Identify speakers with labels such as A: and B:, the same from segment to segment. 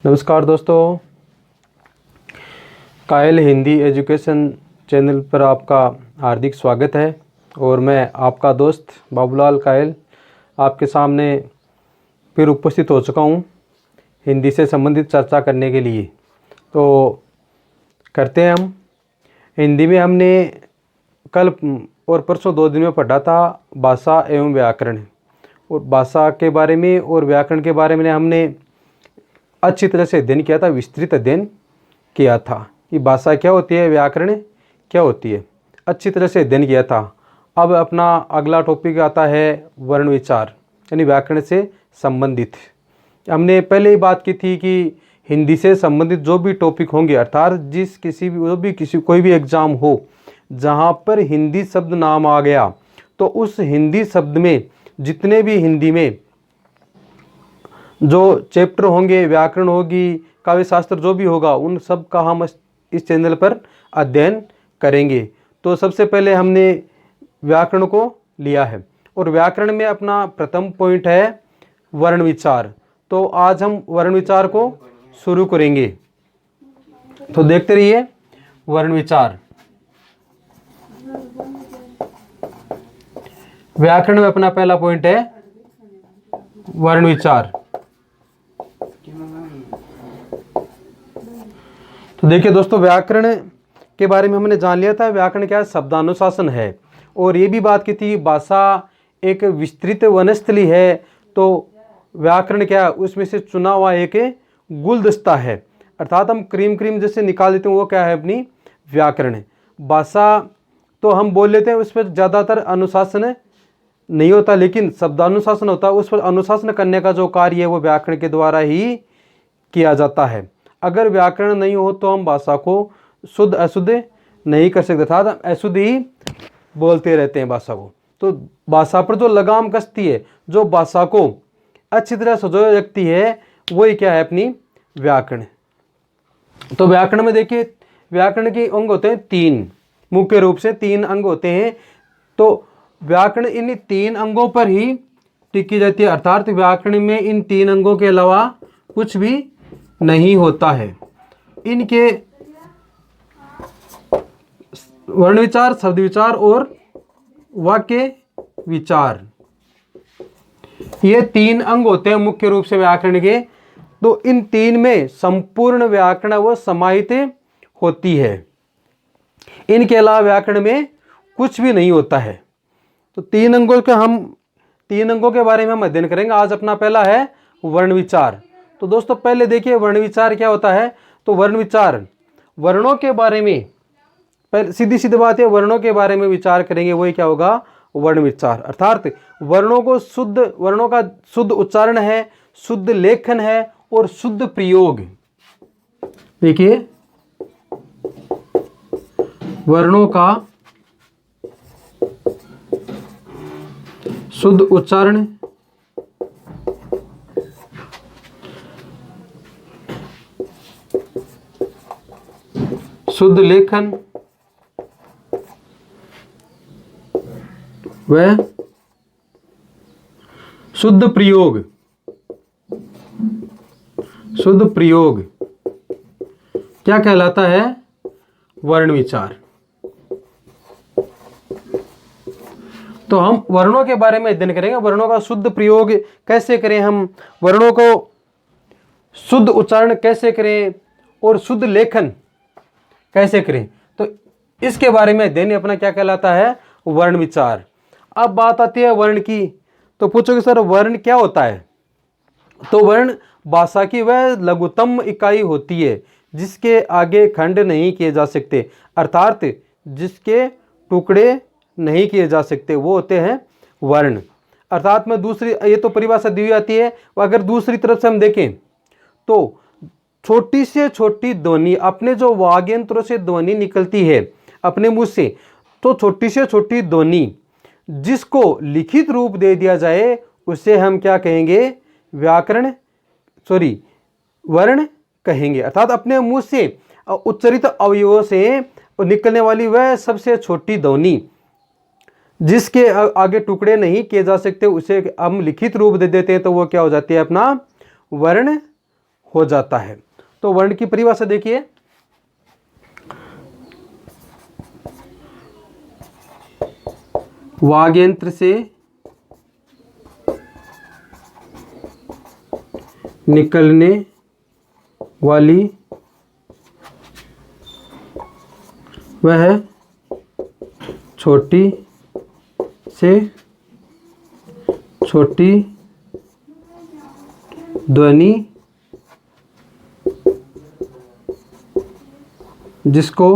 A: नमस्कार दोस्तों, कायल हिंदी एजुकेशन चैनल पर आपका हार्दिक स्वागत है। और मैं आपका दोस्त बाबूलाल कायल आपके सामने फिर उपस्थित हो चुका हूँ हिंदी से संबंधित चर्चा करने के लिए। तो करते हैं हम। हिंदी में हमने कल और परसों 2 दिन में पढ़ा था भाषा एवं व्याकरण। और भाषा के बारे में और व्याकरण के बारे में हमने अच्छी तरह से अध्ययन किया था, विस्तृत अध्ययन किया था कि भाषा क्या होती है, व्याकरण क्या होती है, अच्छी तरह से अध्ययन किया था। अब अपना अगला टॉपिक आता है वर्ण विचार, यानी व्याकरण से संबंधित। हमने पहले ही बात की थी कि हिंदी से संबंधित जो भी टॉपिक होंगे, अर्थात कोई भी एग्जाम हो जहाँ पर हिंदी शब्द नाम आ गया, तो उस हिंदी शब्द में जितने भी हिंदी में जो चैप्टर होंगे, व्याकरण होगी, काव्य शास्त्र जो भी होगा, उन सब का हम इस चैनल पर अध्ययन करेंगे। तो सबसे पहले हमने व्याकरण को लिया है और व्याकरण में अपना प्रथम पॉइंट है वर्ण विचार। तो आज हम वर्ण विचार को शुरू करेंगे। तो देखते रहिए वर्ण विचार। व्याकरण में अपना पहला पॉइंट है वर्ण विचार। तो देखिए दोस्तों, व्याकरण के बारे में हमने जान लिया था। व्याकरण क्या है? शब्दानुशासन है। और ये भी बात की थी भाषा एक विस्तृत वनस्थली है, तो व्याकरण क्या है? उसमें से चुना हुआ एक गुलदस्ता है, अर्थात हम क्रीम जैसे निकाल देते हैं, वो क्या है? अपनी व्याकरण। भाषा तो हम बोल लेते हैं, उस पर ज़्यादातर अनुशासन नहीं होता, लेकिन शब्दानुशासन होता है। उस पर अनुशासन करने का जो कार्य है वो व्याकरण के द्वारा ही किया जाता है। अगर व्याकरण नहीं हो तो हम भाषा को शुद्ध अशुद्ध नहीं कर सकते, था हम अशुद्ध ही बोलते रहते हैं भाषा को। तो भाषा पर जो लगाम कसती है, जो भाषा को अच्छी तरह सजोए रखती है, वही क्या है? अपनी व्याकरण। तो व्याकरण में देखिए, व्याकरण के अंग होते हैं 3, मुख्य रूप से 3 अंग होते हैं। तो व्याकरण इन 3 अंगों पर ही टिकी जाती है, अर्थात व्याकरण में इन 3 अंगों के अलावा कुछ भी नहीं होता है। इनके वर्ण विचार, शब्द विचार और वाक्य विचार, ये 3 अंग होते हैं मुख्य रूप से व्याकरण के। तो इन 3 में संपूर्ण व्याकरण वो समाहित होती है। इनके अलावा व्याकरण में कुछ भी नहीं होता है। तो 3 अंगों के बारे में हम अध्ययन करेंगे। आज अपना पहला है वर्ण विचार। तो दोस्तों पहले देखिए वर्ण विचार क्या होता है। तो वर्ण विचार वर्णों के बारे में, पहले सीधी बात है, वर्णों के बारे में विचार करेंगे, वही क्या होगा? वर्ण विचार। अर्थात वर्णों का शुद्ध उच्चारण है, शुद्ध लेखन है और शुद्ध प्रयोग। देखिए, वर्णों का शुद्ध उच्चारण, शुद्ध लेखन व शुद्ध प्रयोग। शुद्ध प्रयोग क्या कहलाता है? वर्ण विचार। तो हम वर्णों के बारे में अध्ययन करेंगे। वर्णों का शुद्ध प्रयोग कैसे करें, हम वर्णों को शुद्ध उच्चारण कैसे करें और शुद्ध लेखन कैसे करें, तो इसके बारे में अध्ययन अपना क्या कहलाता है? वर्ण विचार। अब बात आती है वर्ण की। तो पूछोगे सर वर्ण क्या होता है? तो वर्ण भाषा की वह लघुतम इकाई होती है जिसके आगे खंड नहीं किए जा सकते, अर्थात जिसके टुकड़े नहीं किए जा सकते, वो होते हैं वर्ण। अर्थात में दूसरी, ये तो परिभाषा दी जाती है। अगर दूसरी तरफ से हम देखें तो छोटी से छोटी ध्वनि, अपने जो वाग्यंत्रों से ध्वनि निकलती है अपने मुंह से, तो छोटी से छोटी ध्वनि जिसको लिखित रूप दे दिया जाए उसे हम क्या कहेंगे? वर्ण कहेंगे। अर्थात अपने मुंह से उच्चारित अवयवों से निकलने वाली वह सबसे छोटी ध्वनि जिसके आगे टुकड़े नहीं किए जा सकते, उसे हम लिखित रूप दे देते हैं, तो वो क्या हो जाती है? अपना वर्ण हो जाता है। तो वर्ण की परिभाषा देखिए, वाग्यंत्र से निकलने वाली वह छोटी से छोटी ध्वनि जिसको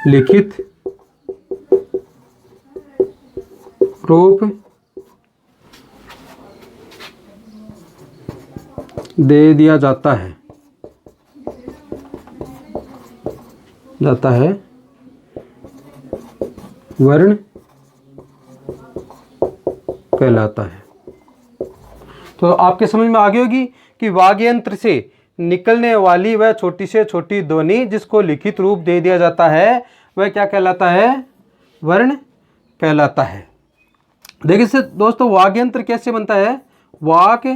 A: लिखित रूप दे दिया जाता है वर्ण कहलाता है। तो आपके समझ में आ गई होगी कि वाग्यंत्र से निकलने वाली वह छोटी से छोटी ध्वनि जिसको लिखित रूप दे दिया जाता है वह क्या कहलाता है, वर्ण कहलाता है। देखिए दोस्तों, वाग्यंत्र कैसे बनता है, वाक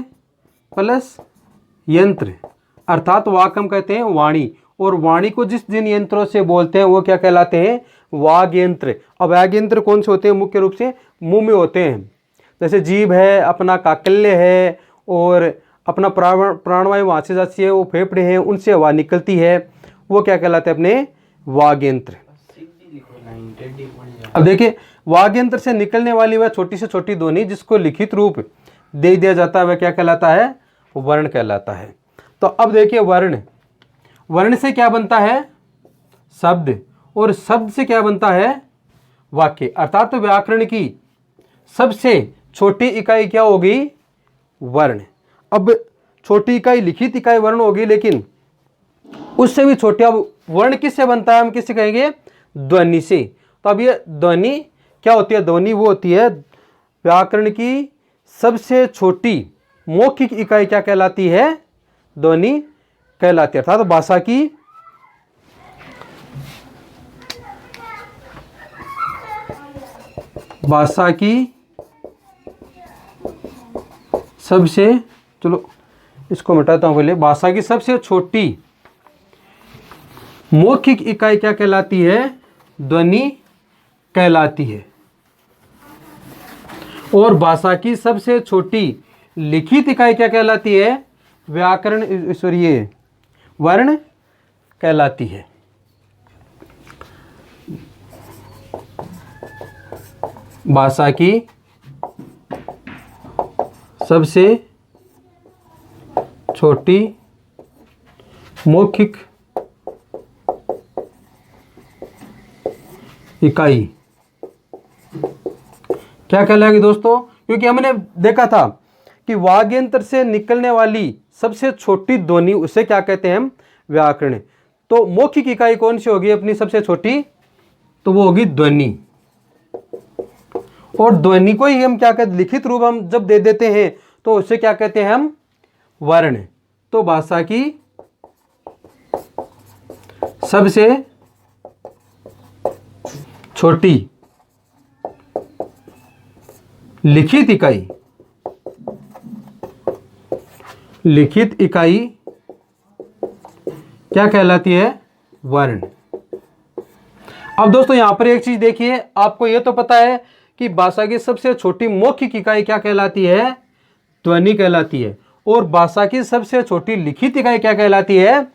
A: प्लस यंत्र, अर्थात वाक हम कहते हैं वाणी, और वाणी को जिन यंत्रों से बोलते हैं वो क्या कहलाते हैं, वाग्यंत्र। अब वाग्यंत्र कौन से होते हैं, मुख्य रूप से मुंह में होते हैं, जैसे जीभ है, अपना काकल्य है, और अपना प्राणवायु वहाँ से जाती है, वो फेफड़े हैं, उनसे हवा निकलती है, वो क्या कहलाते हैं अपने वाग्यंत्र। अब देखिए, वाग्यंत्र से निकलने वाली वह छोटी से छोटी ध्वनि जिसको लिखित रूप दे दिया जाता है वह क्या कहलाता है, वर्ण कहलाता है। तो अब देखिए, वर्ण से क्या बनता है, शब्द, और शब्द से क्या बनता है, वाक्य। अर्थात तो व्याकरण की सबसे छोटी इकाई क्या होगी, वर्ण। अब छोटी इकाई लिखित इकाई वर्ण होगी, लेकिन उससे भी छोटे अब वर्ण किससे बनता है, हम किससे कहेंगे, ध्वनि से। तो अब ये ध्वनि क्या होती है, ध्वनि वो होती है व्याकरण की सबसे छोटी मौखिक इकाई क्या कहलाती है, ध्वनि कहलाती है। अर्थात भाषा की सबसे, चलो इसको मिटाता हूं पहले, भाषा की सबसे छोटी मौखिक इकाई क्या कहलाती है, ध्वनि कहलाती है। और भाषा की सबसे छोटी लिखित इकाई क्या कहलाती है, वर्ण कहलाती है। भाषा की सबसे छोटी मौखिक इकाई क्या कहलाएगी दोस्तों, क्योंकि हमने देखा था कि वाग्यंत्र से निकलने वाली सबसे छोटी ध्वनि उसे क्या कहते हैं हम, व्याकरण। तो मौखिक इकाई कौन सी होगी अपनी सबसे छोटी, तो वो होगी ध्वनि। और ध्वनि को ही हम क्या कहते, लिखित रूप हम जब दे देते हैं तो उसे क्या कहते हैं हम, वर्ण। तो भाषा की सबसे छोटी लिखित इकाई क्या कहलाती है, वर्ण। अब दोस्तों यहां पर एक चीज देखिए, आपको यह तो पता है कि भाषा की सबसे छोटी मौखिक इकाई क्या कहलाती है, ध्वनि कहलाती है, और भाषा की सबसे छोटी लिखित इकाई क्या कहलाती है,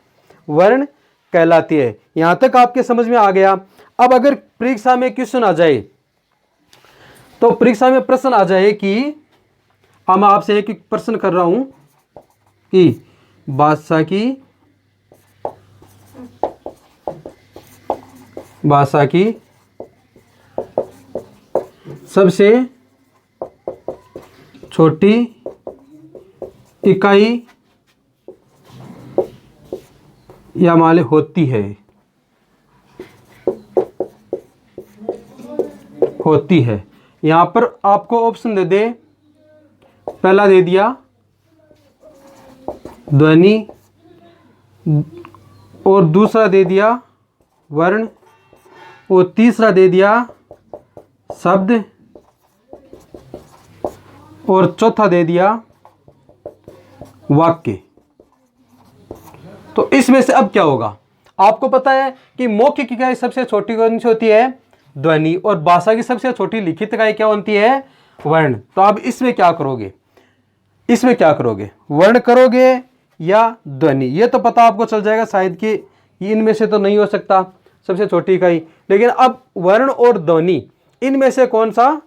A: वर्ण कहलाती है। यहां तक आपके समझ में आ गया। अब अगर परीक्षा में क्वेश्चन आ जाए, तो परीक्षा में प्रश्न आ जाए कि मैं आपसे एक प्रश्न कर रहा हूं कि भाषा की सबसे छोटी इकाई या मान होती है। यहां पर आपको ऑप्शन दे दे, पहला दे दिया ध्वनि, और दूसरा दे दिया वर्ण, और तीसरा दे दिया शब्द, और चौथा दे दिया वाक्य। तो इसमें से अब क्या होगा, आपको पता है कि मौखिक इकाई सबसे छोटी कौन सी होती है, ध्वनि, और भाषा की सबसे छोटी लिखित इकाई क्या होती है, वर्ण। तो अब इसमें क्या करोगे, इसमें क्या करोगे, वर्ण करोगे या ध्वनि, ये तो पता आपको चल जाएगा शायद कि इनमें से तो नहीं हो सकता सबसे छोटी इकाई, लेकिन अब वर्ण और ध्वनि इनमें से कौन सा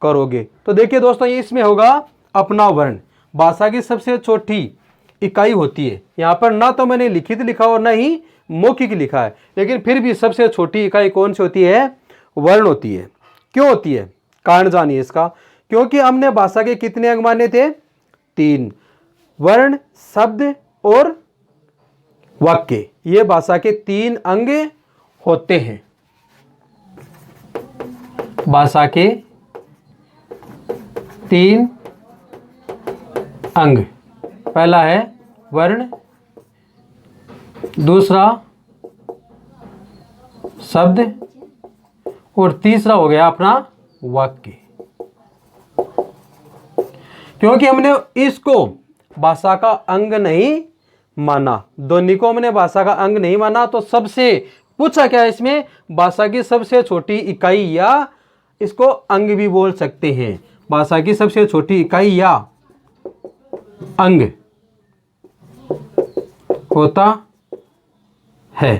A: करोगे। तो देखिए दोस्तों, ये इसमें होगा अपना वर्ण, भाषा की सबसे छोटी इकाई होती है। यहाँ पर ना तो मैंने लिखित लिखा और ना ही मौखिक लिखा है, लेकिन फिर भी सबसे छोटी इकाई कौन सी होती है, वर्ण होती है। क्यों होती है, कारण जानिए इसका। क्योंकि हमने भाषा के कितने अंग माने थे, 3, वर्ण, शब्द और वाक्य। ये भाषा के 3 अंग होते हैं। भाषा के 3 अंग, पहला है वर्ण, दूसरा शब्द और तीसरा हो गया अपना वाक्य। क्योंकि हमने इसको भाषा का अंग नहीं माना, ध्वनि को हमने भाषा का अंग नहीं माना, तो सबसे पूछा क्या है इसमें, भाषा की सबसे छोटी इकाई या इसको अंग भी बोल सकते हैं, भाषा की सबसे छोटी इकाई या अंग होता है।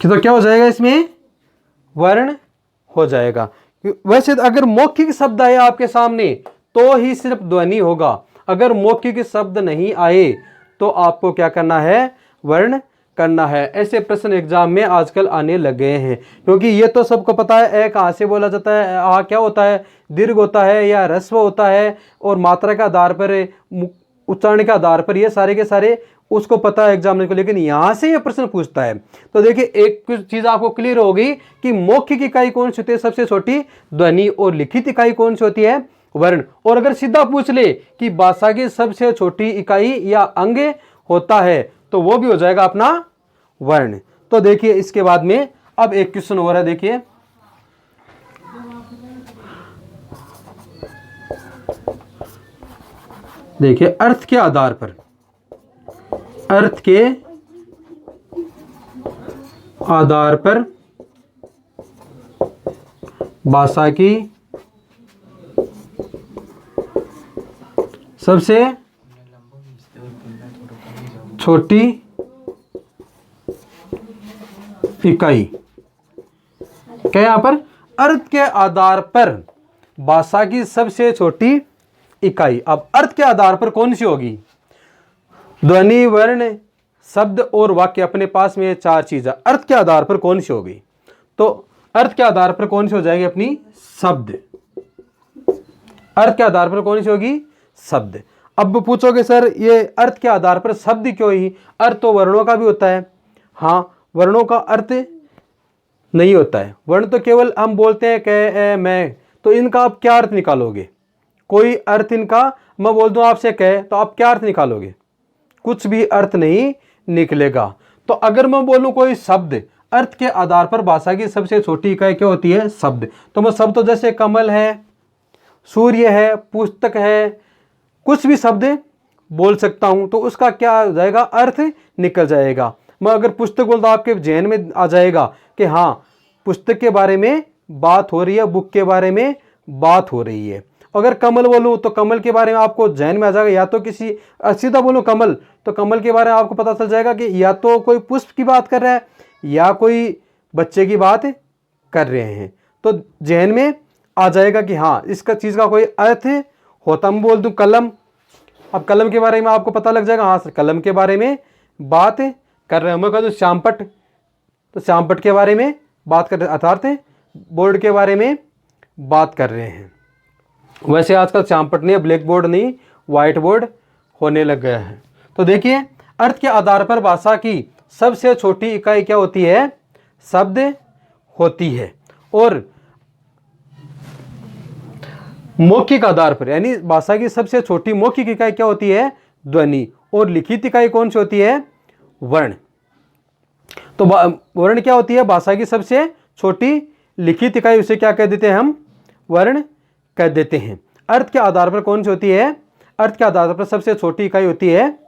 A: तो क्या हो जाएगा इसमें, वर्ण हो जाएगा। वैसे अगर मौखिक शब्द आए आपके सामने तो ही सिर्फ ध्वनि होगा, अगर मौखिक शब्द नहीं आए तो आपको क्या करना है, वर्ण करना है। ऐसे प्रश्न एग्जाम में आजकल आने लग गए हैं, क्योंकि ये तो सबको पता है, कहाँ से बोला जाता है, आ क्या होता है, दीर्घ होता है या ह्रस्व होता है, और मात्रा के आधार पर, उच्चारण के आधार पर, ये सारे के सारे उसको पता है एग्जामिनर को। लेकिन यहाँ से ये प्रश्न पूछता है, तो देखिए एक चीज आपको क्लियर होगी कि मौखिक इकाई कौन सी होती है, सबसे छोटी ध्वनि, और लिखित इकाई कौन सी होती है, वर्ण। और अगर सीधा पूछ ले कि भाषा की सबसे छोटी इकाई या अंग होता है, तो वो भी हो जाएगा अपना वर्ण। तो देखिए इसके बाद में अब एक क्वेश्चन हो रहा है, देखिए देखिए अर्थ के आधार पर, अर्थ के आधार पर भाषा की सबसे छोटी इकाई, क्या यहां पर, अर्थ के आधार पर भाषा की सबसे छोटी इकाई। अब अर्थ के आधार पर कौन सी होगी, ध्वनि, वर्ण, शब्द और वाक्य, अपने पास में 4 चीजें, अर्थ के आधार पर कौन सी होगी, तो अर्थ के आधार पर कौन सी हो जाएगी अपनी, शब्द। अर्थ के आधार पर कौन सी होगी, शब्द। अब पूछोगे सर ये अर्थ के आधार पर शब्द क्यों ही, अर्थ तो वर्णों का भी होता है। हाँ, वर्णों का अर्थ नहीं होता है, वर्ण तो केवल हम बोलते हैं क, मैं, तो इनका आप क्या अर्थ निकालोगे, कोई अर्थ इनका, मैं बोल दूं आपसे कह, तो आप क्या अर्थ निकालोगे, कुछ भी अर्थ नहीं निकलेगा। तो अगर मैं बोलूं कोई शब्द, अर्थ के आधार पर भाषा की सबसे छोटी इकाई क्या होती है, शब्द। तो मैं शब्द तो जैसे कमल है, सूर्य है, पुस्तक है, कुछ भी शब्द बोल सकता हूं, तो उसका क्या हो जाएगा, अर्थ निकल जाएगा। मैं अगर पुस्तक बोलता हूं, आपके जहन में आ जाएगा कि हाँ पुस्तक के बारे में बात हो रही है, बुक के बारे में बात हो रही है। अगर कमल बोलूं तो कमल के बारे में आपको जहन में आ जाएगा, या तो किसी, सीधा बोलूं कमल, तो कमल के बारे में आपको पता चल जाएगा कि या तो कोई पुष्प की बात कर रहा है या कोई बच्चे की बात कर रहे हैं। तो जहन में आ जाएगा कि हाँ इसका चीज का कोई अर्थ होता। मैं बोल दूं कलम, अब कलम के बारे में आपको पता लग जाएगा, हाँ सर कलम के बारे में बात कर रहे हैं। मैं कह दूं श्यामपट्ट, तो श्यामपट्ट के बारे में बात कर रहे, अर्थात बोर्ड के बारे में बात कर रहे हैं। वैसे आजकल श्यामपट्ट नहीं, ब्लैक बोर्ड नहीं, व्हाइट बोर्ड होने लग गया है। तो देखिए अर्थ के आधार पर भाषा की सबसे छोटी इकाई क्या होती है, शब्द होती है। और मौखिक आधार पर, यानी भाषा की सबसे छोटी मौखिक इकाई क्या होती है, ध्वनि। और लिखित इकाई कौन सी होती है, वर्ण। तो वर्ण क्या होती है, भाषा की सबसे छोटी लिखित इकाई उसे क्या कह देते हैं हम? वर्ण कह देते हैं। अर्थ के आधार पर कौन सी होती है? अर्थ के आधार पर सबसे छोटी इकाई होती है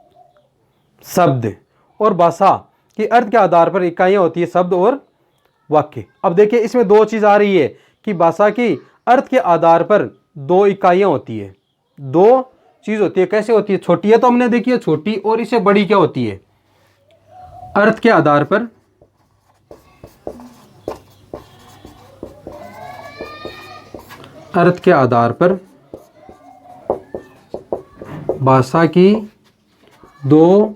A: शब्द, और भाषा की अर्थ के आधार पर इकाइयां होती है शब्द और वाक्य। अब देखिए इसमें दो चीज आ रही है कि भाषा की अर्थ के आधार पर दो इकाइयां होती है, दो चीज होती है। कैसे होती है? छोटी है तो हमने देखी है छोटी, और इससे बड़ी क्या होती है? अर्थ के आधार पर अर्थ के आधार पर भाषा की दो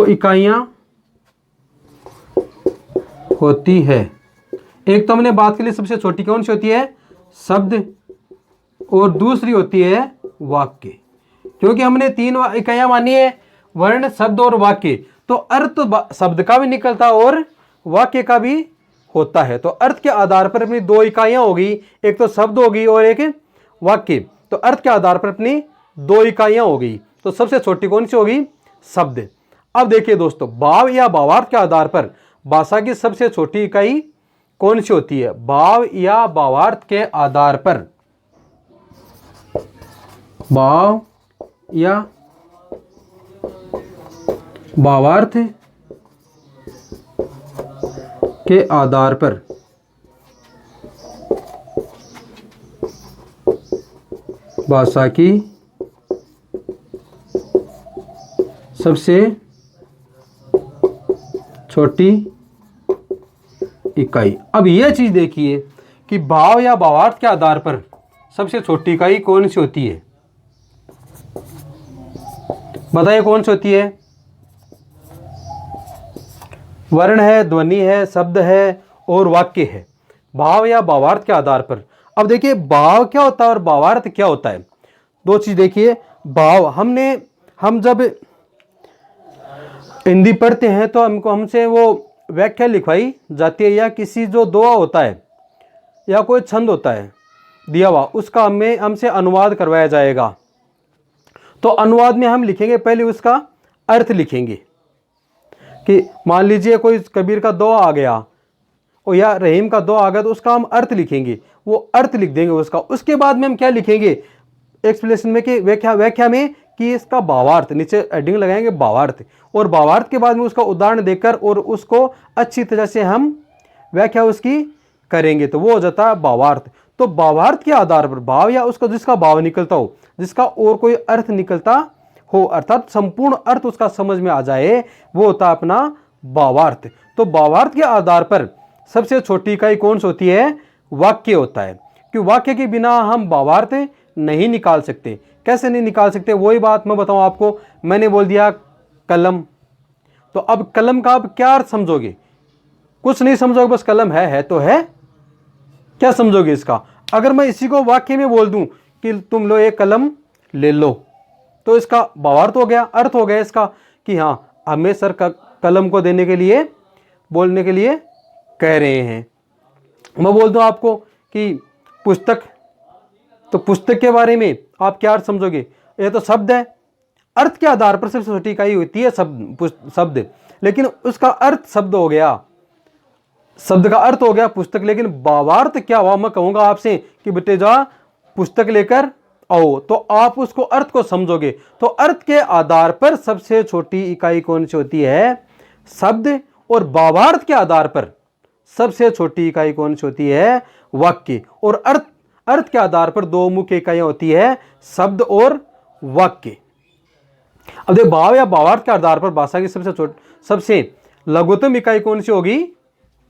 A: इकाइयां होती है। एक तो हमने बात के लिए सबसे छोटी कौन सी होती है? शब्द, और दूसरी होती है वाक्य। क्योंकि हमने तीन इकाइयां मानी है, वर्ण, शब्द और वाक्य, तो अर्थ शब्द का भी निकलता और वाक्य का भी होता है। तो अर्थ के आधार पर अपनी दो इकाइयां होगी, एक तो शब्द होगी और एक वाक्य। तो अर्थ के आधार पर अपनी दो इकाइयां होगी, तो सबसे छोटी कौन सी होगी? शब्द। अब देखिए दोस्तों, भाव या भावार्थ के आधार पर भाषा की सबसे छोटी इकाई कौन सी होती है? भाव या भावार्थ के आधार पर, भाव या भावार्थ के आधार पर भाषा की सबसे छोटी इकाई। अब यह चीज देखिए कि भाव या भावार्थ के आधार पर सबसे छोटी इकाई कौन सी होती है? बताइए कौन सी होती है? वर्ण है, ध्वनि है, शब्द है और वाक्य है, भाव या भावार्थ के आधार पर। अब देखिए भाव क्या होता है और भावार्थ क्या होता है? दो चीज देखिए। भाव हम जब हिंदी पढ़ते हैं तो हमसे वो व्याख्या लिखवाई जाती है, या किसी जो दोहा होता है या कोई छंद होता है दिया हुआ, उसका हमसे अनुवाद करवाया जाएगा। तो अनुवाद में हम लिखेंगे, पहले उसका अर्थ लिखेंगे कि मान लीजिए कोई कबीर का दोहा आ गया और या रहीम का दोहा आ गया, तो उसका हम अर्थ लिखेंगे, वो अर्थ लिख देंगे उसका। उसके बाद में हम क्या लिखेंगे एक्सप्लेनेशन में कि व्याख्या में कि इसका भावार्थ, नीचे एडिंग लगाएंगे भावार्थ, और भावार्थ के बाद में उसका उदाहरण देकर और उसको अच्छी तरह से हम व्याख्या उसकी करेंगे, तो वो हो जाता है भावार्थ। तो भावार्थ के आधार पर भाव या उसका जिसका भाव निकलता हो, जिसका और कोई अर्थ निकलता हो, अर्थात संपूर्ण अर्थ उसका समझ में आ जाए, वो होता है अपना भावार्थ। तो भावार्थ के आधार पर सबसे छोटी इकाई कौन सी होती है? वाक्य होता है, क्योंकि वाक्य के बिना हम भावार्थ नहीं निकाल सकते। कैसे नहीं निकाल सकते? वही बात मैं बताऊं आपको। मैंने बोल दिया कलम, तो अब कलम का आप क्या अर्थ समझोगे? कुछ नहीं समझोगे, बस कलम है तो है, क्या समझोगे इसका? अगर मैं इसी को वाक्य में बोल दूं कि तुम लो एक कलम ले लो, तो इसका भावार्थ हो गया, अर्थ हो गया इसका कि हाँ हमें सर कलम को देने के लिए, बोलने के लिए कह रहे हैं। मैं बोल दूं आपको कि पुस्तक, तो पुस्तक के बारे में आप क्या अर्थ समझोगे? ये तो शब्द है, अर्थ के आधार पर सबसे छोटी इकाई होती है शब्द, लेकिन उसका अर्थ शब्द हो गया, शब्द का अर्थ हो गया पुस्तक। लेकिन भावार्थ क्या हुआ? मैं कहूंगा आपसे कि बेटे जा पुस्तक लेकर आओ, तो आप उसको अर्थ को समझोगे। तो अर्थ के आधार पर सबसे छोटी इकाई कौन सी होती है? शब्द। और भावार्थ के आधार पर सबसे छोटी इकाई कौन सी होती है? वाक्य। और अर्थ के आधार पर दो मुख्य इकाइयां होती है, शब्द और वाक्य। अब देखो भाव या भावार्थ के आधार पर भाषा की सबसे लघुतम इकाई कौन सी होगी?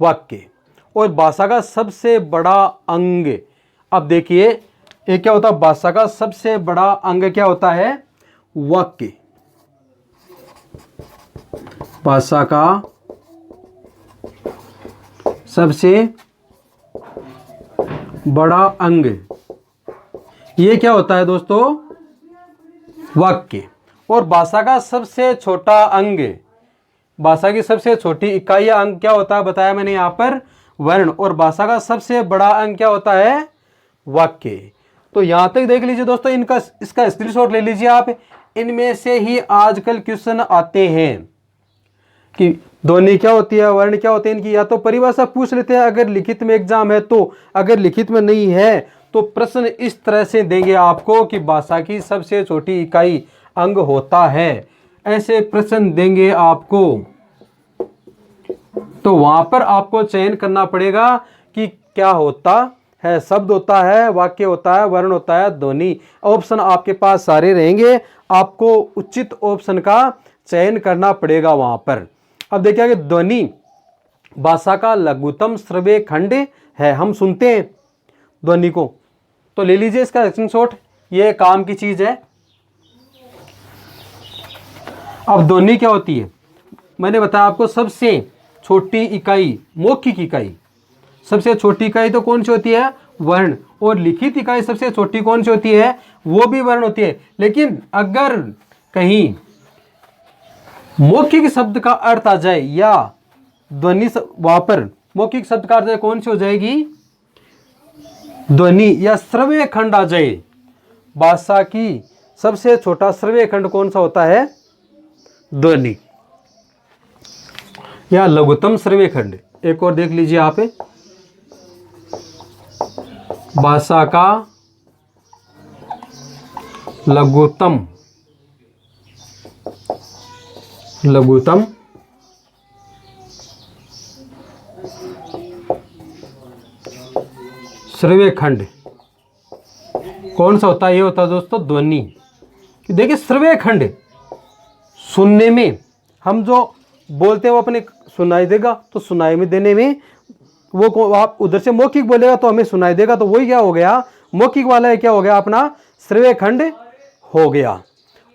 A: वाक्य। और भाषा का सबसे बड़ा अंग, अब देखिए ये क्या होता है? भाषा का सबसे बड़ा अंग क्या होता है? वाक्य। भाषा का सबसे बड़ा अंग ये क्या होता है दोस्तों? वाक्य। और भाषा का सबसे छोटा अंग, भाषा की सबसे छोटी इकाई या अंग क्या होता है? बताया मैंने यहां पर वर्ण। और भाषा का सबसे बड़ा अंग क्या होता है? वाक्य। तो यहां तक देख लीजिए दोस्तों, इसका स्क्रीनशॉट ले लीजिए आप। इनमें से ही आजकल क्वेश्चन आते हैं कि ध्वनि क्या होती है, वर्ण क्या होते हैं इनकी, या तो परिभाषा पूछ लेते हैं अगर लिखित में एग्जाम है तो, अगर लिखित में नहीं है तो प्रश्न इस तरह से देंगे आपको कि भाषा की सबसे छोटी इकाई अंग होता है, ऐसे प्रश्न देंगे आपको। तो वहां पर आपको चयन करना पड़ेगा कि क्या होता है, शब्द होता है, वाक्य होता है, वर्ण होता है, ध्वनि। ऑप्शन आपके पास सारे रहेंगे, आपको उचित ऑप्शन का चयन करना पड़ेगा वहां पर। अब देखिए कि ध्वनि भाषा का लघुतम श्रव्य खंड है, हम सुनते हैं ध्वनि को। तो ले लीजिए इसका स्क्रीनशॉट, ये काम की चीज है। अब ध्वनि क्या होती है, मैंने बताया आपको सबसे छोटी इकाई, मौखिक इकाई। सबसे छोटी इकाई तो कौन सी होती है, वर्ण। और लिखित इकाई सबसे छोटी कौन सी होती है, वो भी वर्ण होती है। लेकिन अगर कहीं मौखिक शब्द का अर्थ आ जाए या ध्वनि, वहां पर मौखिक शब्द का अर्थ कौन सी हो जाएगी, ध्वनि या श्रव्य खंड आ जाए। भाषा की सबसे छोटा श्रव्य खंड कौन सा होता है, ध्वनि या लघुतम श्रव्य खंड। एक और देख लीजिए आप, भाषा का लघुतम श्रव्य खंड कौन सा होता है, ये होता है दोस्तों ध्वनि। देखिए श्रव्य खंड सुनने में, हम जो बोलते हैं वो अपने सुनाई देगा, तो सुनाई में देने में वो आप उधर से मौखिक बोलेगा तो हमें सुनाई देगा, तो वही क्या हो गया, मौखिक वाला है क्या हो गया, अपना श्रव्य खंड हो गया।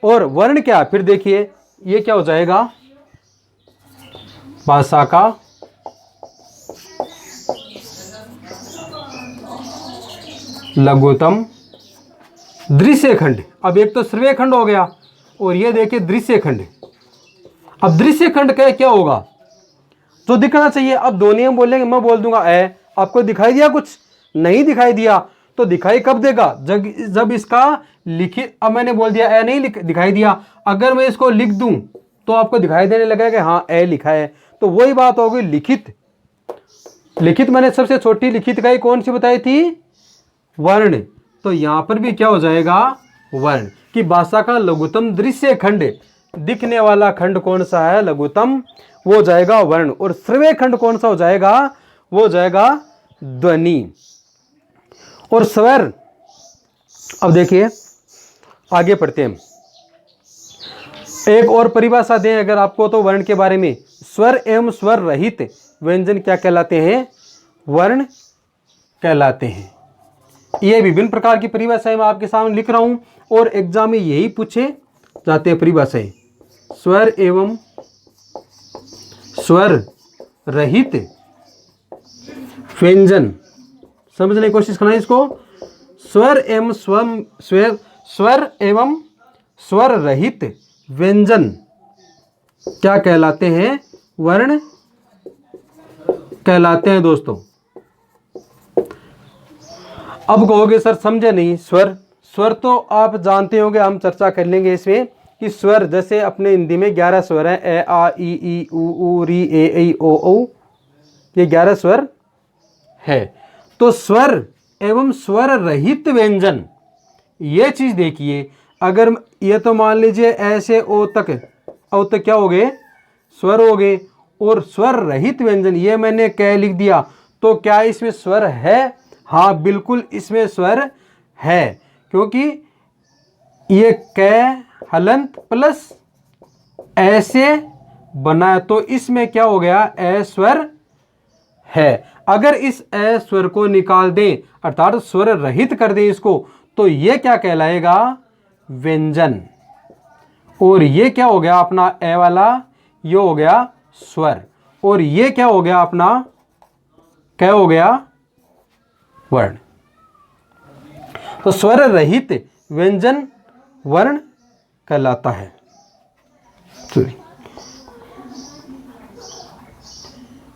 A: और वर्ण क्या, फिर देखिए ये क्या हो जाएगा, भाषा का लघुतम दृश्य खंड। अब एक तो श्रव्य खंड हो गया और ये देखिए दृश्य खंड। अब दृश्य खंड का क्या होगा, जो दिखना चाहिए। अब ध्वनि हम बोलेंगे, मैं बोल दूंगा ए, आपको दिखाई दिया, कुछ नहीं दिखाई दिया, तो दिखाई कब देगा, जब इसका लिखित, अब मैंने बोल दिया ए नहीं दिखाई दिया, अगर मैं इसको लिख दूं तो आपको दिखाई देने लगेगा कि हाँ ए लिखा है। तो वही बात होगी लिखित। लिखित मैंने सबसे छोटी लिखित इकाई कौन सी बताई थी, वर्ण। तो यहां पर भी क्या हो जाएगा, वर्ण। कि भाषा का लघुतम दृश्य खंड, दिखने वाला खंड कौन सा है, लघुतम, वो हो जाएगा वर्ण। और श्रव्य खंड कौन सा हो जाएगा, वो हो जाएगा ध्वनि। और स्वर, अब देखिए आगे पढ़ते हैं। एक और परिभाषा दें अगर आपको तो वर्ण के बारे में, स्वर एवं स्वर रहित व्यंजन क्या कहलाते हैं, वर्ण कहलाते हैं। ये विभिन्न प्रकार की परिभाषाएं मैं आपके सामने लिख रहा हूं और एग्जाम में यही पूछे जाते हैं परिभाषाएं। स्वर एवं स्वर रहित व्यंजन, समझने की कोशिश करना इसको। स्वर एवं स्वर एवं स्वर रहित व्यंजन क्या कहलाते हैं, वर्ण कहलाते हैं दोस्तों। अब कहोगे सर समझे नहीं, स्वर तो आप जानते होंगे, हम चर्चा कर लेंगे इसमें कि स्वर जैसे अपने हिंदी में 11 स्वर हैं, ए आ ई उ री ए ऐ ओ औ, ये 11 स्वर है। तो स्वर एवं स्वर रहित व्यंजन, ये चीज देखिए, अगर ये तो मान लीजिए ऐसे ओ तक क्या हो गए, स्वर हो गए। और स्वर रहित व्यंजन, ये मैंने कै लिख दिया, तो क्या इसमें स्वर है, हाँ बिल्कुल इसमें स्वर है, क्योंकि ये कै हलंत प्लस ऐसे बना, तो इसमें क्या हो गया, ए स्वर है। अगर इस ए स्वर को निकाल दें, अर्थात स्वर रहित कर दें इसको, तो ये क्या कहलाएगा, व्यंजन। और ये क्या हो गया अपना ए वाला, ये हो गया स्वर। और ये क्या हो गया अपना, क्या हो गया, वर्ण। तो स्वर रहित व्यंजन वर्ण कहलाता है।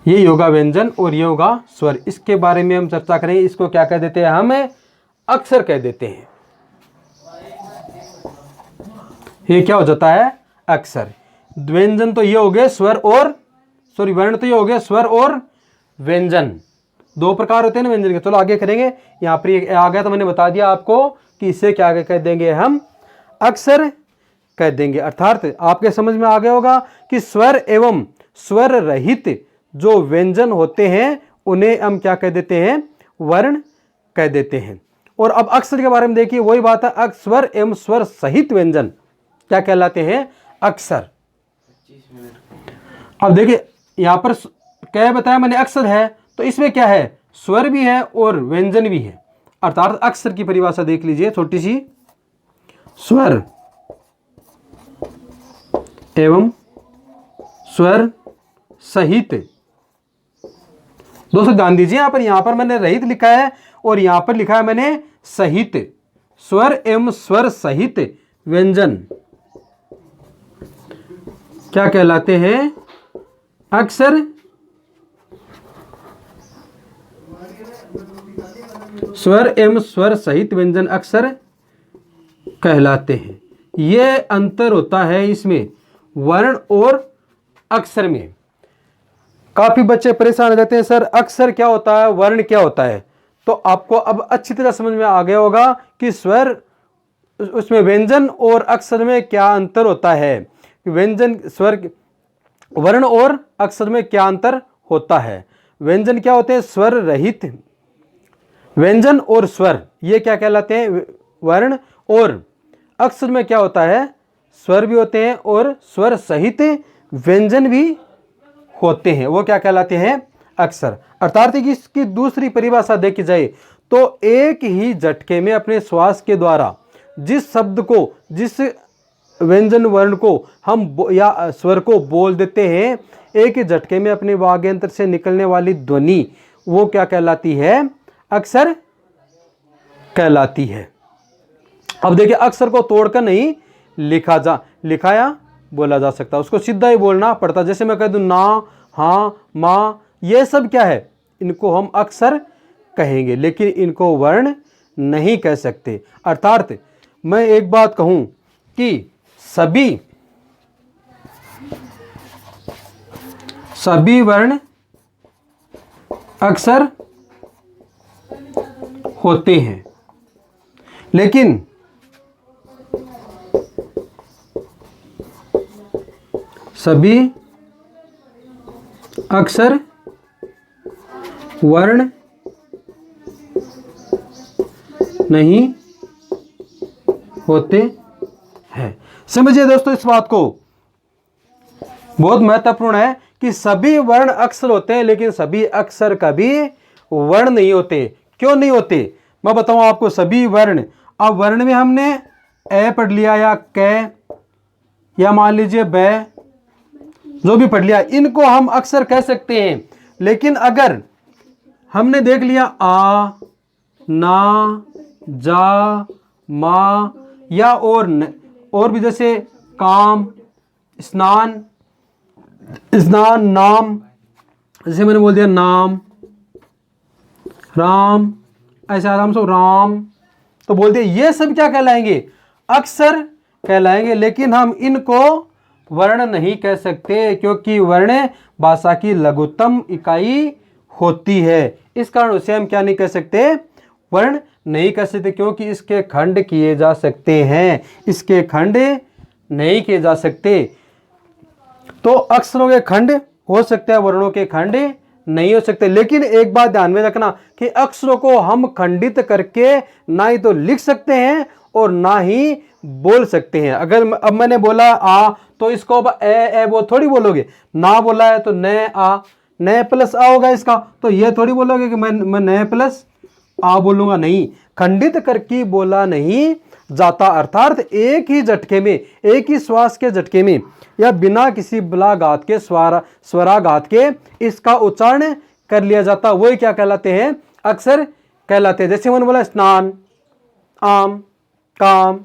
A: ये योगा व्यंजन और ये होगा स्वर, इसके बारे में हम चर्चा करेंगे। इसको क्या कह देते हैं, हमें अक्षर कह देते हैं। ये क्या हो जाता है, अक्षर। व्यंजन तो ये हो गए स्वर और वर्ण तो ये हो गया स्वर और व्यंजन, दो प्रकार होते हैं ना व्यंजन के। चलो आगे करेंगे। यहाँ पर ये आ गया तो मैंने बता दिया आपको कि इसे क्या कह देंगे हम, अक्षर कह देंगे। अर्थात आपके समझ में आ गया होगा कि स्वर एवं स्वर रहित जो व्यंजन होते हैं उन्हें हम क्या कह देते हैं, वर्ण कह देते हैं। और अब अक्षर के बारे में देखिए, वही बात है, स्वर एवं स्वर सहित व्यंजन क्या कहलाते हैं, अक्षर। अब देखिए यहां पर क्या बताया मैंने, अक्षर है तो इसमें क्या है, स्वर भी है और व्यंजन भी है। अर्थात अक्षर की परिभाषा देख लीजिए छोटी सी, स्वर एवं स्वर सहित। दोस्तों ध्यान दीजिए, यहां पर मैंने रहित लिखा है और यहां पर लिखा है मैंने सहित। स्वर एवं स्वर सहित व्यंजन क्या कहलाते हैं, अक्षर। स्वर एवं स्वर सहित व्यंजन अक्षर कहलाते हैं। यह अंतर होता है इसमें वर्ण और अक्षर में। काफी बच्चे परेशान हो जाते हैं, सर अक्षर क्या होता है, वर्ण क्या होता है। तो आपको अब अच्छी तरह समझ में आ गया होगा कि स्वर, उसमें व्यंजन और अक्षर में क्या अंतर होता है। व्यंजन, स्वर, वर्ण और अक्षर में क्या अंतर होता है। व्यंजन क्या होते हैं, स्वर रहित व्यंजन और स्वर, ये क्या कहलाते हैं, वर्ण। और अक्षर में क्या होता है, स्वर भी होते हैं और स्वर सहित व्यंजन भी होते हैं, वो क्या कहलाते हैं, अक्षर। अर्थात कि इसकी दूसरी परिभाषा देखी जाए तो एक ही झटके में अपने श्वास के द्वारा जिस शब्द को, जिस व्यंजन वर्ण को हम या स्वर को बोल देते हैं, एक ही झटके में अपने वाग्यंत्र से निकलने वाली ध्वनि, वो क्या कहलाती है, अक्षर कहलाती है। अब देखिए अक्षर को तोड़कर नहीं लिखा या बोला जा सकता, उसको सीधा ही बोलना पड़ता। जैसे मैं कह दूं ना, हाँ, माँ, ये सब क्या है, इनको हम अक्षर कहेंगे, लेकिन इनको वर्ण नहीं कह सकते। अर्थात मैं एक बात कहूं कि सभी वर्ण अक्षर होते हैं, लेकिन सभी अक्षर वर्ण नहीं होते हैं। समझिए दोस्तों इस बात को, बहुत महत्वपूर्ण है कि सभी वर्ण अक्षर होते हैं, लेकिन सभी अक्षर कभी वर्ण नहीं होते। क्यों नहीं होते, मैं बताऊं आपको। सभी वर्ण, अब वर्ण में हमने ए पढ़ लिया या क या मान लीजिए ब, जो भी पढ़ लिया, इनको हम अक्षर कह सकते हैं। लेकिन अगर हमने देख लिया आ, ना, जा, मा या और भी, जैसे काम, स्नान, नाम, जैसे मैंने बोल दिया नाम, राम, ऐसे आराम से राम, तो बोल दिया, ये सब क्या कहलाएंगे, अक्षर कहलाएंगे। लेकिन हम इनको वर्ण नहीं कह सकते, क्योंकि वर्ण भाषा की लघुत्तम इकाई होती है। इस कारण उसे हम क्या नहीं कह सकते, वर्ण नहीं कह सकते, क्योंकि इसके खंड किए जा सकते हैं, इसके खंड नहीं किए जा सकते। तो अक्षरों के खंड हो सकते हैं, वर्णों के खंड नहीं हो सकते। लेकिन एक बात ध्यान में रखना कि अक्षरों को हम खंडित करके ना ही तो लिख सकते हैं और ना ही बोल सकते हैं। अगर अब मैंने बोला आ, तो इसको अब ए वो थोड़ी बोलोगे। ना बोला है तो न आ, न प्लस आ होगा इसका, तो ये थोड़ी बोलोगे कि मैं न प्लस आ बोलूंगा। नहीं, खंडित करके बोला नहीं जाता। अर्थात एक ही झटके में, एक ही श्वास के झटके में या बिना किसी बलाघात के, स्वराघात के इसका उच्चारण कर लिया जाता। वही क्या कहलाते हैं, अक्षर कहलाते हैं। जैसे मैंने बोला स्नान, आम, काम,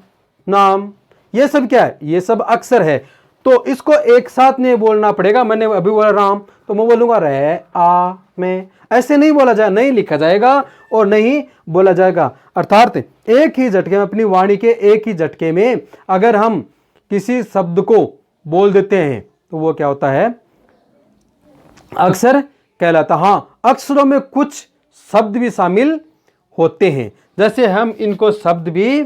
A: नाम, ये सब क्या है, ये सब अक्षर है। तो इसको एक साथ नहीं बोलना पड़ेगा। मैंने अभी बोला राम, तो मैं बोलूंगा रे आ में, ऐसे नहीं बोला जाए, नहीं लिखा जाएगा और नहीं बोला जाएगा। अर्थात एक ही झटके में, अपनी वाणी के एक ही झटके में अगर हम किसी शब्द को बोल देते हैं तो वो क्या होता है, अक्षर कहलाता। हाँ, अक्षरों में कुछ शब्द भी शामिल होते हैं, जैसे हम इनको शब्द भी,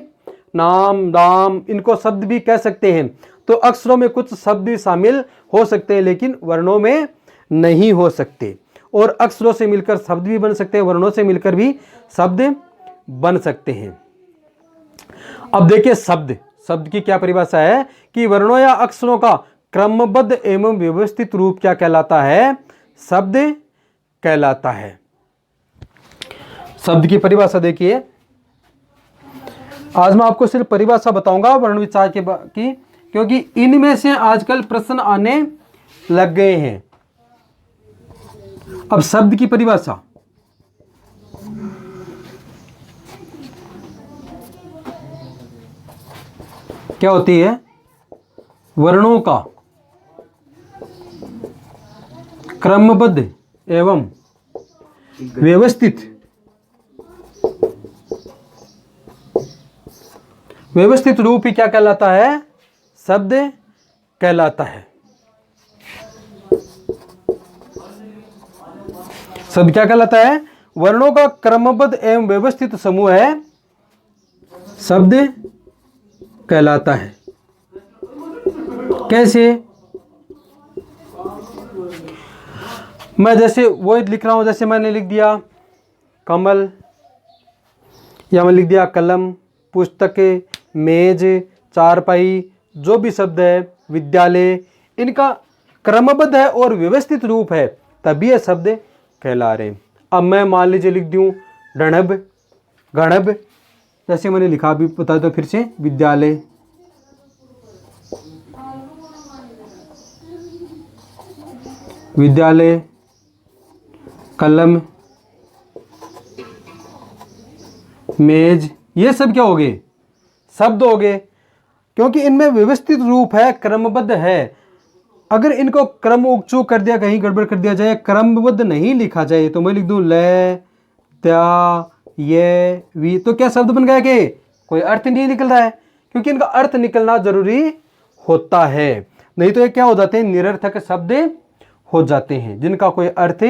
A: नाम, दाम, इनको शब्द भी कह सकते हैं। तो अक्षरों में कुछ शब्द भी शामिल हो सकते हैं लेकिन वर्णों में नहीं हो सकते। और अक्षरों से मिलकर शब्द भी बन सकते हैं, वर्णों से मिलकर भी शब्द बन सकते हैं। अब देखिए शब्द की क्या परिभाषा है कि वर्णों या अक्षरों का क्रमबद्ध एवं व्यवस्थित रूप क्या कहलाता है, शब्द कहलाता है। शब्द की परिभाषा देखिए, आज मैं आपको सिर्फ परिभाषा बताऊंगा वर्ण विचार की, क्योंकि इनमें से आजकल प्रश्न आने लग गए हैं। अब शब्द की परिभाषा, क्या होती है, वर्णों का क्रमबद्ध एवं व्यवस्थित रूप ही क्या कहलाता है, शब्द कहलाता है। शब्द क्या कहलाता है, वर्णों का क्रमबद्ध एवं व्यवस्थित समूह है, शब्द कहलाता है। कैसे, मैं जैसे वो लिख रहा हूं, जैसे मैंने लिख दिया कमल, या मैं लिख दिया कलम, पुस्तक, मेज, चारपाई, जो भी शब्द है, विद्यालय, इनका क्रमबद्ध है और व्यवस्थित रूप है, तभी ये शब्द कहला रहे हैं। अब मैं मान लीजिए लिख दूं रणभ, गणभ, जैसे मैंने लिखा भी बता दो फिर से, विद्यालय, कलम, मेज, ये सब क्या हो गए, शब्द हो गए, क्योंकि इनमें व्यवस्थित रूप है, क्रमबद्ध है। अगर इनको क्रम उच्चूक कर दिया, कहीं गड़बड़ कर दिया जाए, क्रमबद्ध नहीं लिखा जाए, तो मैं लिख दूं ल, त्या, ये, वी, तो क्या शब्द बन गया कि कोई अर्थ नहीं निकल रहा है, क्योंकि इनका अर्थ निकलना जरूरी होता है, नहीं तो ये क्या हो जाते हैं, निरर्थक शब्द हो जाते हैं जिनका कोई अर्थ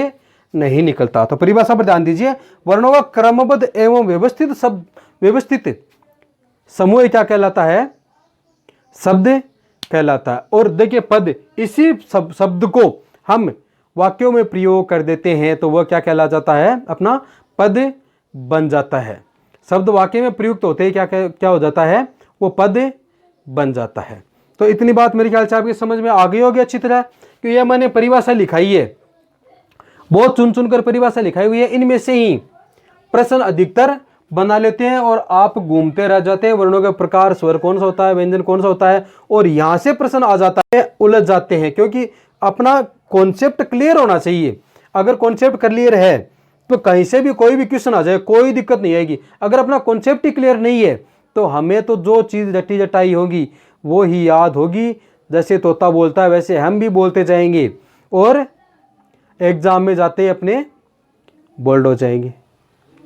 A: नहीं निकलता। तो परिभाषा पर ध्यान दीजिए, वर्णों का क्रमबद्ध एवं व्यवस्थित समूह क्या कहलाता है, शब्द कहलाता है। और देखिए पद, इसी शब्द को हम वाक्यों में प्रयोग कर देते हैं तो वह क्या कहला जाता है, अपना पद बन जाता है। शब्द वाक्य में प्रयुक्त होते ही क्या हो जाता है, वो पद बन जाता है। तो इतनी बात मेरे ख्याल से आपकी समझ में आ गई होगी अच्छी तरह, कि यह मैंने परिभाषा लिखाई है, बहुत चुन चुन कर परिभाषा लिखाई हुई है, इनमें से ही प्रश्न अधिकतर बना लेते हैं और आप घूमते रह जाते हैं, वर्णों के प्रकार, स्वर कौन सा होता है, व्यंजन कौन सा होता है, और यहां से प्रश्न आ जाता है, उलझ जाते हैं, क्योंकि अपना कॉन्सेप्ट क्लियर होना चाहिए। अगर कॉन्सेप्ट क्लियर है तो कहीं से भी कोई भी क्वेश्चन आ जाए कोई दिक्कत नहीं आएगी। अगर अपना कॉन्सेप्ट ही क्लियर नहीं है तो हमें तो जो चीज़ रटी जटाई होगी वो ही याद होगी, जैसे तोता बोलता है वैसे हम भी बोलते जाएंगे और एग्जाम में जाते ही अपने बोल्ड हो जाएंगे।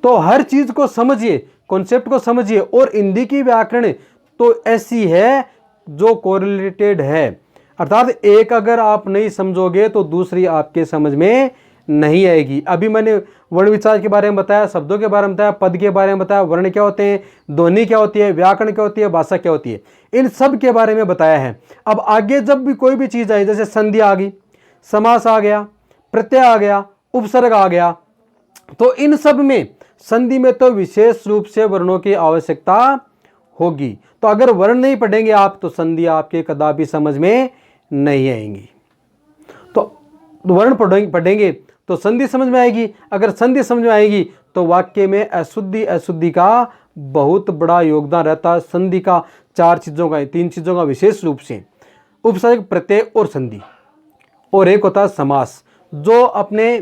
A: तो हर चीज़ को समझिए, कॉन्सेप्ट को समझिए, और हिंदी की व्याकरण तो ऐसी है जो कोरिलेटेड है, अर्थात एक अगर आप नहीं समझोगे तो दूसरी आपके समझ में नहीं आएगी। अभी मैंने वर्ण विचार के बारे में बताया, शब्दों के बारे में बताया, पद के बारे में बताया, वर्ण क्या होते हैं, ध्वनि क्या होती है, व्याकरण क्या होती है, भाषा क्या होती है, इन सब के बारे में बताया है। अब आगे जब भी कोई भी चीज़ आई, जैसे संधि आ गई, समास आ गया, प्रत्यय आ गया, उपसर्ग आ गया, तो इन सब में संधि में तो विशेष रूप से वर्णों की आवश्यकता होगी। तो अगर वर्ण नहीं पढ़ेंगे आप तो संधि आपके कदापि समझ में नहीं आएंगी। तो वर्ण पढ़ेंगे तो संधि समझ में आएगी, अगर संधि समझ में आएगी तो वाक्य में अशुद्धि का बहुत बड़ा योगदान रहता है। संधि का तीन चीज़ों का विशेष रूप से, उपसर्ग, प्रत्यय और संधि, और एक होता है समास, जो अपने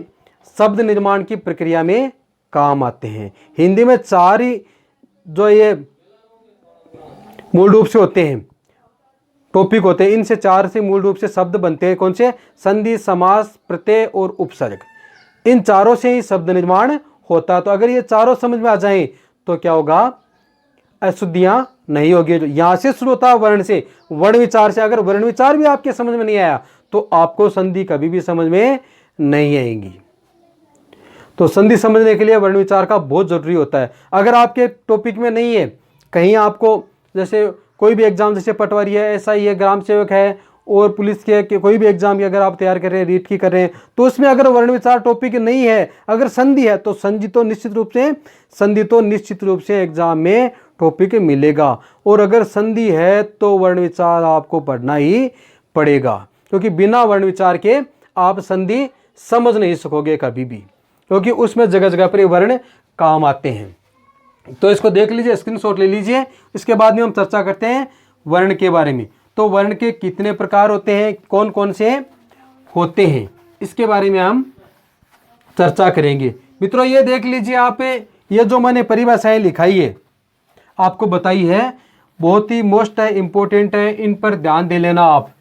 A: शब्द निर्माण की प्रक्रिया में काम आते हैं। हिंदी में चार ही जो ये मूल रूप से होते हैं, टॉपिक होते हैं, इनसे चार से मूल रूप से शब्द बनते हैं। कौन से? संधि, समास, प्रत्यय और उपसर्ग। इन चारों से ही शब्द निर्माण होता है। तो अगर ये चारों समझ में आ जाएं तो क्या होगा, अशुद्धियां नहीं होगी। यहां से शुरू होता है वर्ण से, वर्ण विचार से। अगर वर्ण विचार भी आपके समझ में नहीं आया तो आपको संधि कभी भी समझ में नहीं आएगी। तो संधि समझने के लिए वर्ण विचार का बहुत जरूरी होता है। अगर आपके टॉपिक में नहीं है, कहीं आपको जैसे कोई भी एग्जाम, जैसे पटवारी है, एसआई है, ग्राम सेवक है और पुलिस के कोई भी एग्जाम की अगर आप तैयार कर रहे हैं, रीट की कर रहे हैं, तो उसमें अगर वर्ण विचार टॉपिक नहीं है, अगर संधि है, तो संधि तो निश्चित रूप से एग्जाम में टॉपिक मिलेगा। और अगर संधि है तो वर्ण विचार आपको पढ़ना ही पड़ेगा, क्योंकि बिना वर्ण विचार के आप संधि समझ नहीं सकोगे कभी भी, क्योंकि उसमें जगह जगह पर वर्ण काम आते हैं। तो इसको देख लीजिए, स्क्रीनशॉट ले लीजिए। इसके बाद में हम चर्चा करते हैं वर्ण के बारे में। तो वर्ण के कितने प्रकार होते हैं, कौन कौन से होते हैं, इसके बारे में हम चर्चा करेंगे। मित्रों ये देख लीजिए आप, ये जो मैंने परिभाषाएं लिखाई है, आपको बताई है, बहुत ही मोस्ट है, इंपॉर्टेंट है, इन पर ध्यान दे लेना आप,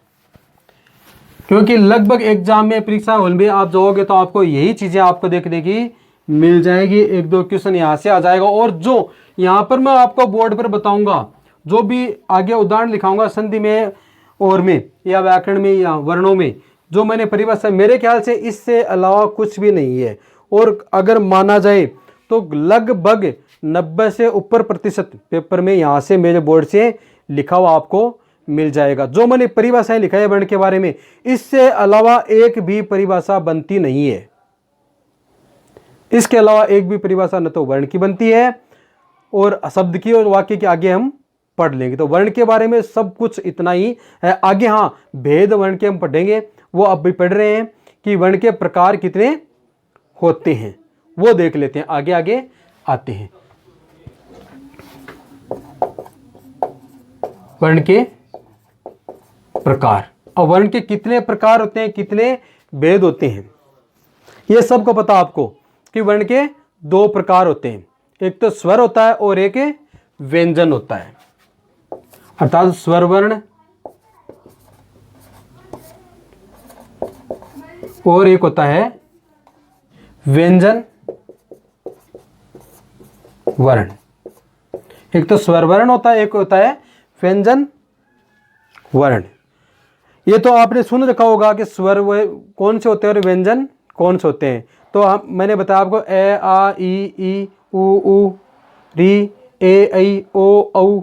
A: क्योंकि लगभग एग्जाम में, परीक्षा हॉल में आप जाओगे तो आपको यही चीजें आपको देखने की मिल जाएगी। एक दो क्वेश्चन यहाँ से आ जाएगा। और जो यहाँ पर मैं आपको बोर्ड पर बताऊंगा, जो भी आगे उदाहरण लिखाऊंगा संधि में और में या व्याकरण में या वर्णों में, जो मैंने परिभाषा, मेरे ख्याल से इससे अलावा कुछ भी नहीं है। और अगर माना जाए तो लगभग 90 से ऊपर प्रतिशत पेपर में यहाँ से मेरे बोर्ड से लिखा हुआ आपको मिल जाएगा। जो मैंने परिभाषाएं लिखा है वर्ण के बारे में, इससे अलावा एक भी परिभाषा बनती नहीं है। इसके अलावा एक भी परिभाषा न तो वर्ण की बनती है और शब्द की और वाक्य के आगे हम पढ़ लेंगे। तो वर्ण के बारे में सब कुछ इतना ही है। आगे हाँ, भेद वर्ण के हम पढ़ेंगे, वो अब भी पढ़ रहे हैं कि वर्ण के प्रकार कितने होते हैं, वो देख लेते हैं, आगे आगे आते हैं। वर्ण के प्रकार, और वर्ण के कितने प्रकार होते हैं, कितने भेद होते हैं, ये सबको पता आपको कि वर्ण के 2 प्रकार होते हैं। एक तो स्वर होता है और एक व्यंजन होता है, अर्थात स्वर वर्ण और एक होता है व्यंजन वर्ण। एक तो स्वर वर्ण होता है, एक होता है व्यंजन वर्ण। ये तो आपने सुन रखा होगा कि स्वर कौन से होते हैं और व्यंजन कौन से होते हैं। तो मैंने बताया आपको ए, आ, ई, उ, री, ए, ऐ, ओ, औ,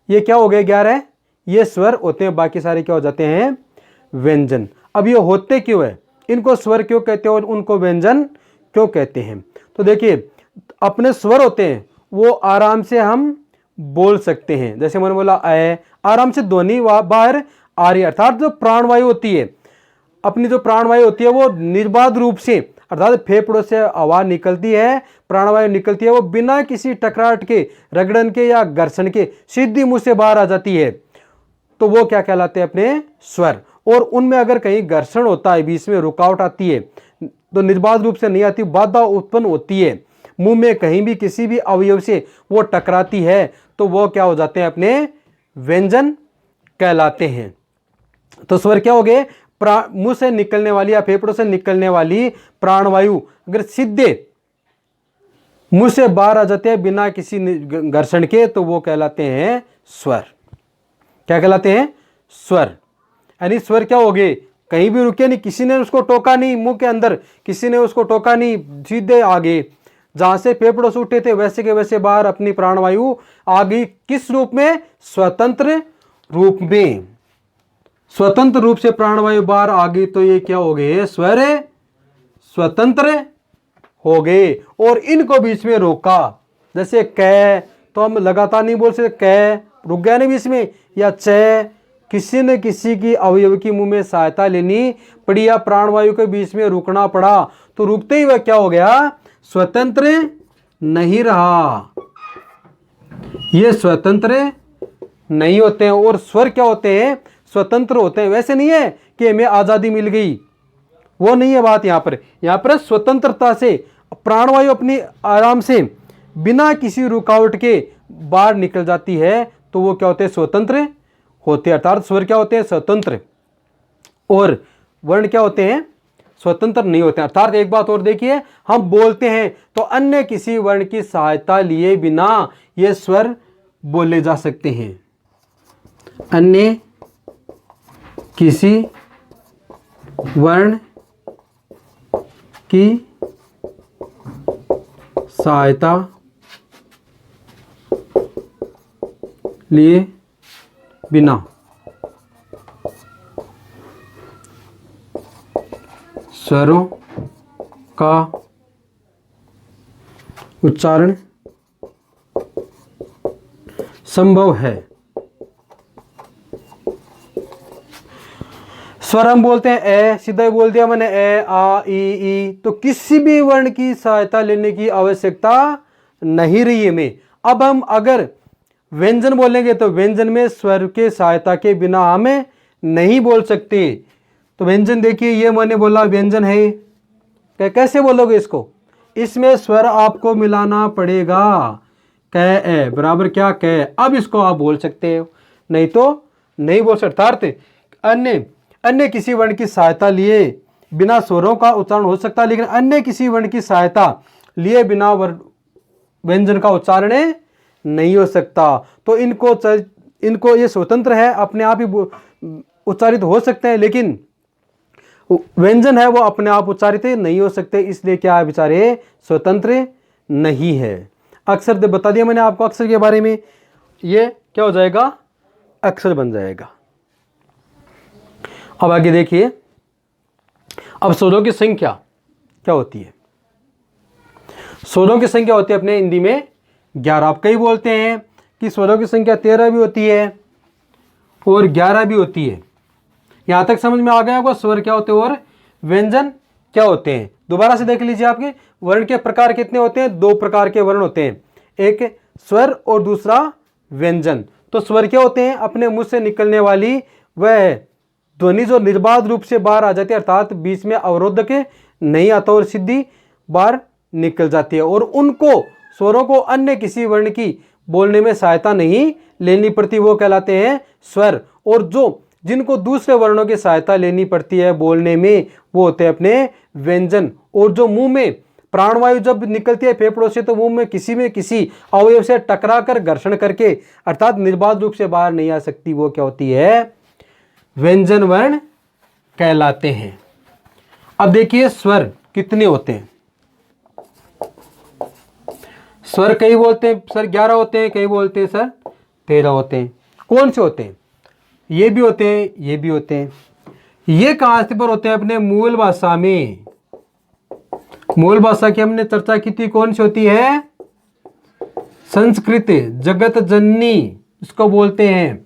A: ये क्या हो गए 11, ये स्वर होते हैं। बाकी सारे क्या हो जाते हैं, व्यंजन। अब ये होते क्यों है, इनको स्वर क्यों कहते हैं और उनको व्यंजन क्यों कहते हैं। तो देखिए, अपने स्वर होते हैं वो आराम से हम बोल सकते हैं। जैसे मैंने बोला ए, आराम से ध्वनि बाहर आ रही है, अर्थात जो प्राणवायु होती है, अपनी जो प्राणवायु होती है वो निर्बाध रूप से, अर्थात फेफड़ों से आवाज निकलती है, प्राणवायु निकलती है, वो बिना किसी टकराहट के, रगड़न के या घर्षण के सीधी मुंह से बाहर आ जाती है। तो वो क्या कहलाते हैं, अपने स्वर। और उनमें अगर कहीं घर्षण होता है, बीच में रुकावट आती है, तो निर्बाध रूप से नहीं आती, बाधा उत्पन्न होती है, मुंह में कहीं भी किसी भी अवयव से वो टकराती है, तो वो क्या हो जाते हैं, अपने व्यंजन कहलाते हैं। तो स्वर क्या हो गए, मुंह से निकलने वाली या फेफड़ों से निकलने वाली प्राणवायु अगर सीधे मुंह से बाहर आ जाते हैं बिना किसी घर्षण के, तो वो कहलाते हैं स्वर। क्या कहलाते हैं, स्वर। यानी स्वर क्या हो गए, कहीं भी रुके नहीं, किसी ने उसको टोका नहीं, मुंह के अंदर किसी ने उसको टोका नहीं, सीधे आगे, जहां से फेफड़ों से उठे थे वैसे के वैसे बाहर अपनी प्राणवायु आ गई। किस रूप में, स्वतंत्र रूप में, स्वतंत्र रूप से प्राणवायु बाहर आ गई, तो ये क्या हो गए, स्वर स्वतंत्र हो गए। और इनको बीच में रोका, जैसे कै, तो हम लगातार नहीं बोल सकते, कै रुक गया नहीं बीच में, या च, किसी न किसी की अवयव की मुंह में सहायता लेनी पड़ी या प्राणवायु के बीच में रुकना पड़ा, तो रुकते ही वह क्या हो गया, स्वतंत्र नहीं रहा, ये स्वतंत्र नहीं होते हैं। और स्वर क्या होते हैं, स्वतंत्र होते हैं। वैसे नहीं है कि हमें आजादी मिल गई, वो नहीं है बात। यहाँ पर स्वतंत्रता से प्राणवायु अपनी आराम से बिना किसी रुकावट के बाहर निकल जाती है, तो वो क्या होते हैं, स्वतंत्र होते हैं। अर्थात स्वर क्या होते हैं, स्वतंत्र, और वर्ण क्या होते हैं, स्वतंत्र नहीं होते हैं। अर्थात एक बात और देखिए, हम बोलते हैं तो अन्य किसी वर्ण की सहायता लिए बिना ये स्वर बोले जा सकते हैं। अन्य किसी वर्ण की सहायता लिए बिना स्वरों का उच्चारण संभव है। स्वर हम बोलते हैं ए, सीधा ही बोल दिया मैंने ए आ ई, तो किसी भी वर्ण की सहायता लेने की आवश्यकता नहीं रही है में। अब हम अगर व्यंजन बोलेंगे तो व्यंजन में स्वर के सहायता के बिना हमें नहीं बोल सकते। तो व्यंजन देखिए, ये मैंने बोला व्यंजन है, कैसे बोलोगे इसको? इसमें स्वर आपको मिलाना पड़ेगा। क ए बराबर क्या क, अब इसको आप बोल सकते हो, नहीं तो नहीं बोल सकते। अर्थ अन्य किसी वर्ण की सहायता लिए बिना स्वरों का उच्चारण हो सकता, लेकिन अन्य किसी वर्ण की सहायता लिए बिना व्यंजन का उच्चारण नहीं हो सकता। तो इनको ये स्वतंत्र है, अपने आप ही उच्चारित हो सकते हैं, लेकिन व्यंजन है वो अपने आप उच्चारित नहीं हो सकते, इसलिए क्या है बेचारे, स्वतंत्र नहीं है। अक्षर बता दिया मैंने आपको अक्षर के बारे में, ये क्या हो जाएगा, अक्षर बन जाएगा। अब आगे देखिए, अब स्वरों की संख्या क्या होती है? स्वरों की संख्या होती है अपने हिंदी में 11। आप कई बोलते हैं कि स्वरों की संख्या 13 भी होती है और 11 भी होती है। यहां तक समझ में आ गया आपको स्वर क्या होते हैं और व्यंजन क्या होते हैं? दोबारा से देख लीजिए, आपके वर्ण के प्रकार कितने होते हैं? 2 प्रकार के वर्ण होते हैं, एक स्वर और दूसरा व्यंजन। तो स्वर क्या होते हैं? अपने मुंह से निकलने वाली वह ध्वनि जो निर्बाध रूप से बाहर आ जाती है, अर्थात बीच में अवरोधक नहीं आता और सीधी बाहर निकल जाती है, और उनको स्वरों को अन्य किसी वर्ण की बोलने में सहायता नहीं लेनी पड़ती, वो कहलाते हैं स्वर। और जो जिनको दूसरे वर्णों की सहायता लेनी पड़ती है बोलने में, वो होते हैं अपने व्यंजन। और जो मुंह में प्राणवायु जब निकलती है फेफड़ों से, तो मुंह में किसी अवयव से टकराकर घर्षण करके अर्थात निर्बाध रूप से बाहर नहीं आ सकती, वो क्या होती है? व्यंजन वर्ण कहलाते हैं। अब देखिए स्वर कितने होते हैं? स्वर कई बोलते हैं सर 11 होते हैं, कई बोलते हैं सर 13 होते हैं। कौन से होते हैं? ये भी होते हैं, ये भी होते हैं। ये कहां से पर होते हैं? अपने मूल भाषा में। मूल भाषा की हमने चर्चा की थी, कौन सी होती है? संस्कृत, जगत जननी इसको बोलते हैं,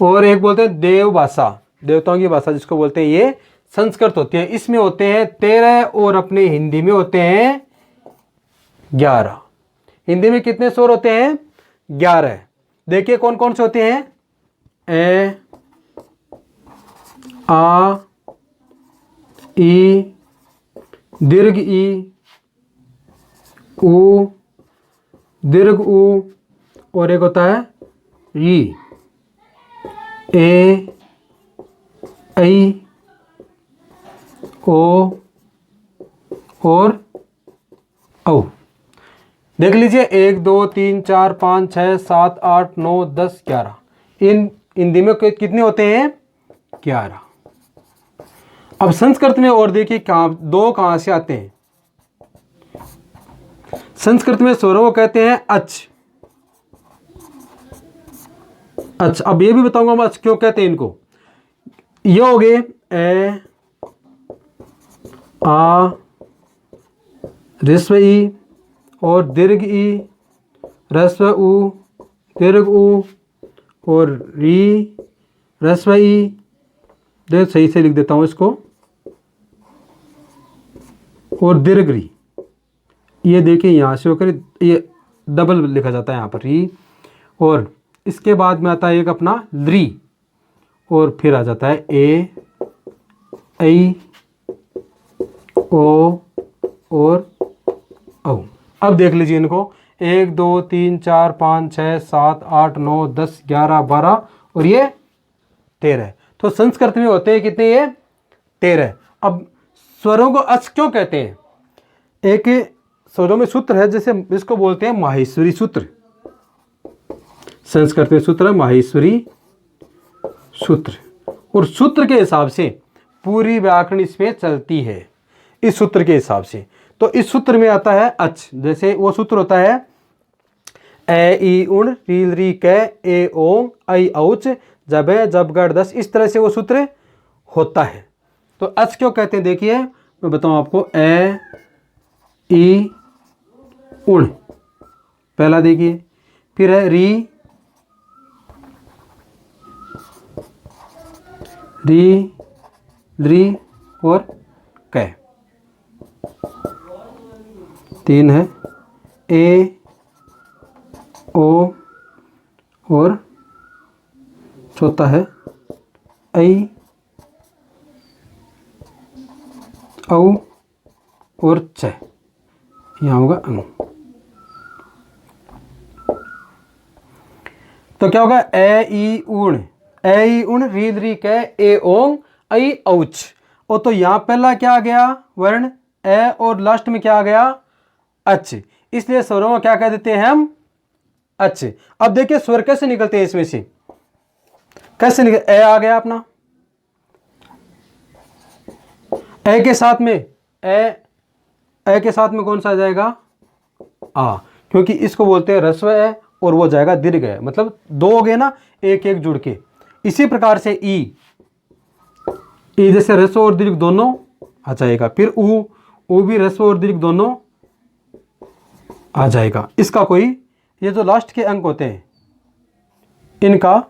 A: और एक बोलते हैं देव भाषा, देवताओं की भाषा जिसको बोलते हैं, ये संस्कृत होती है। इसमें होते हैं 13 और अपने हिंदी में होते हैं 11। हिंदी में कितने स्वर होते हैं? 11। देखिए कौन कौन से होते हैं? ए, आ, ई, दीर्घ ई, उ, दीर्घ उ, और एक होता है री, ए, ऐ, ओ और औ। देख लीजिए 1 2 3 4 5 6 7 8 9 10 11। इन हिंदी में कितने होते हैं? 11। अब संस्कृत में और देखिए दो कहां से आते हैं? संस्कृत में स्वरों को कहते हैं अच। अच्छा, अब ये भी बताऊंगा मैं क्यों कहते हैं इनको। ये हो गए ए, आ, ह्रस्व ई और दीर्घ ई, ह्रस्व उ, दीर्घ उ और री, ह्रस्व ई। देख सही से लिख देता हूं इसको, और दीर्घ री। ये देखिए यहां से होकर ये डबल लिखा जाता है यहां पर री, और इसके बाद में आता है एक अपना ली, और फिर आ जाता है ए, ऐ, ओ और औ। अब देख लीजिए इनको 1 2 3 4 5 6 7 8 9 10 11 12 और ये 13। तो संस्कृत में होते हैं कितने? ये 13। अब स्वरों को अच क्यों कहते हैं? एक स्वरों में सूत्र है जैसे इसको बोलते हैं माहेश्वरी सूत्र। संस्कृत में सूत्र माहेश्वरी सूत्र, और सूत्र के हिसाब से पूरी व्याकरण इसमें चलती है, इस सूत्र के हिसाब से। तो इस सूत्र में आता है अच, जैसे वो सूत्र होता है ए ई उण रील री कै ए ओंग आई औच जब है जब गढ़ दस, इस तरह से वो सूत्र होता है। तो अच क्यों कहते हैं, देखिए मैं बताऊं आपको। ए ई उण पहला देखिए, फिर है री री और कै, तीन है ए ओ और चौथा है ऐ औ और च, यहाँ होगा अंग। तो क्या होगा ए ई उण रील री कै ए ओंग ऐ औच। और तो यहाँ पहला क्या आ गया वर्ण ए, और लास्ट में क्या आ गया अच, इसलिए स्वरों को क्या कह देते हैं हम अच। अब देखिए स्वर कैसे निकलते हैं इसमें से, कैसे निकल, ए आ गया अपना, ए के साथ में ए के साथ में कौन सा आ जाएगा आ, क्योंकि इसको बोलते हैं ह्रस्व है और वो जाएगा दीर्घ है, मतलब दो हो गए ना एक एक जुड़ के। इसी प्रकार से ई जैसे ह्रस्व और दीर्घ दोनों आ जाएगा, फिर ऊ भी ह्रस्व और दीर्घ दोनों आ जाएगा। इसका कोई, ये जो लास्ट के अंक होते हैं इनका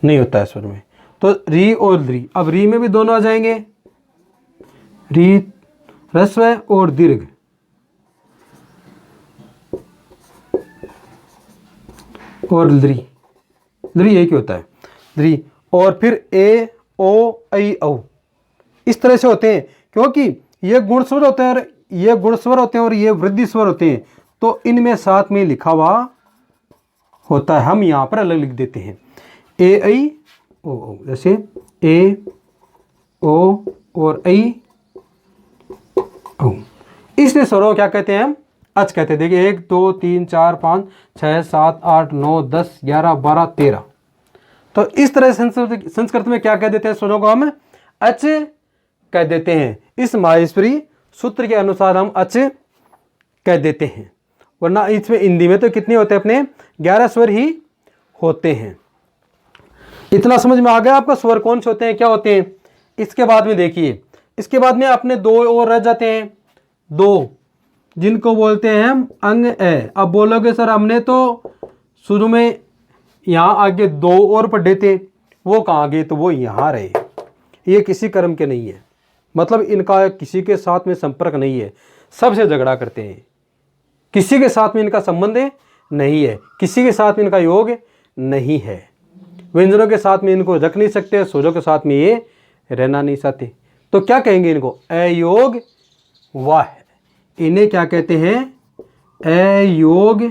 A: नहीं होता है स्वर में। तो री और री, अब री में भी दोनों आ जाएंगे, री ह्रस्व और दीर्घ, और ली एक ही होता है ली, और फिर ए ओ ऐ औ, इस तरह से होते हैं, क्योंकि ये गुण स्वर होते हैं और ये गुण स्वर होते हैं और ये वृद्धि स्वर होते हैं, तो इनमें साथ में लिखा हुआ होता है, हम यहाँ पर अलग लिख देते हैं ए ऐ ओ, जैसे ए ओ और ऐ औ। इसलिए स्वरों क्या कहते हैं हम अच कहते हैं। देखिए 1 2 3 4 5 6 7 8 9 10 11 12 13। तो इस तरह संस्कृत में क्या कह देते हैं स्वरों को हम अच कह देते हैं। इस माहेश्वरी सूत्र के अनुसार हम अच कह देते हैं, वरना इसमें हिंदी में तो कितने होते हैं अपने 11 स्वर ही होते हैं। इतना समझ में आ गया आपका स्वर कौन से होते हैं क्या होते हैं। इसके बाद में देखिए, इसके बाद में अपने दो और रह जाते हैं, दो जिनको बोलते हैं हम अंग ए। अब बोलोगे सर हमने तो शुरू में यहाँ आगे दो और पढ़े थे, वो कहाँ गए, तो वो यहाँ रहे। ये किसी कर्म के नहीं है, मतलब इनका किसी के साथ में संपर्क नहीं है, सबसे झगड़ा करते हैं, किसी के साथ में इनका संबंध नहीं है, किसी के साथ में इनका योग नहीं है, व्यंजनों के साथ में इनको रख नहीं सकते, स्वरों के साथ में ये रहना नहीं चाहते। तो क्या कहेंगे इनको, अयोग वाह, इन्हें क्या कहते हैं अयोग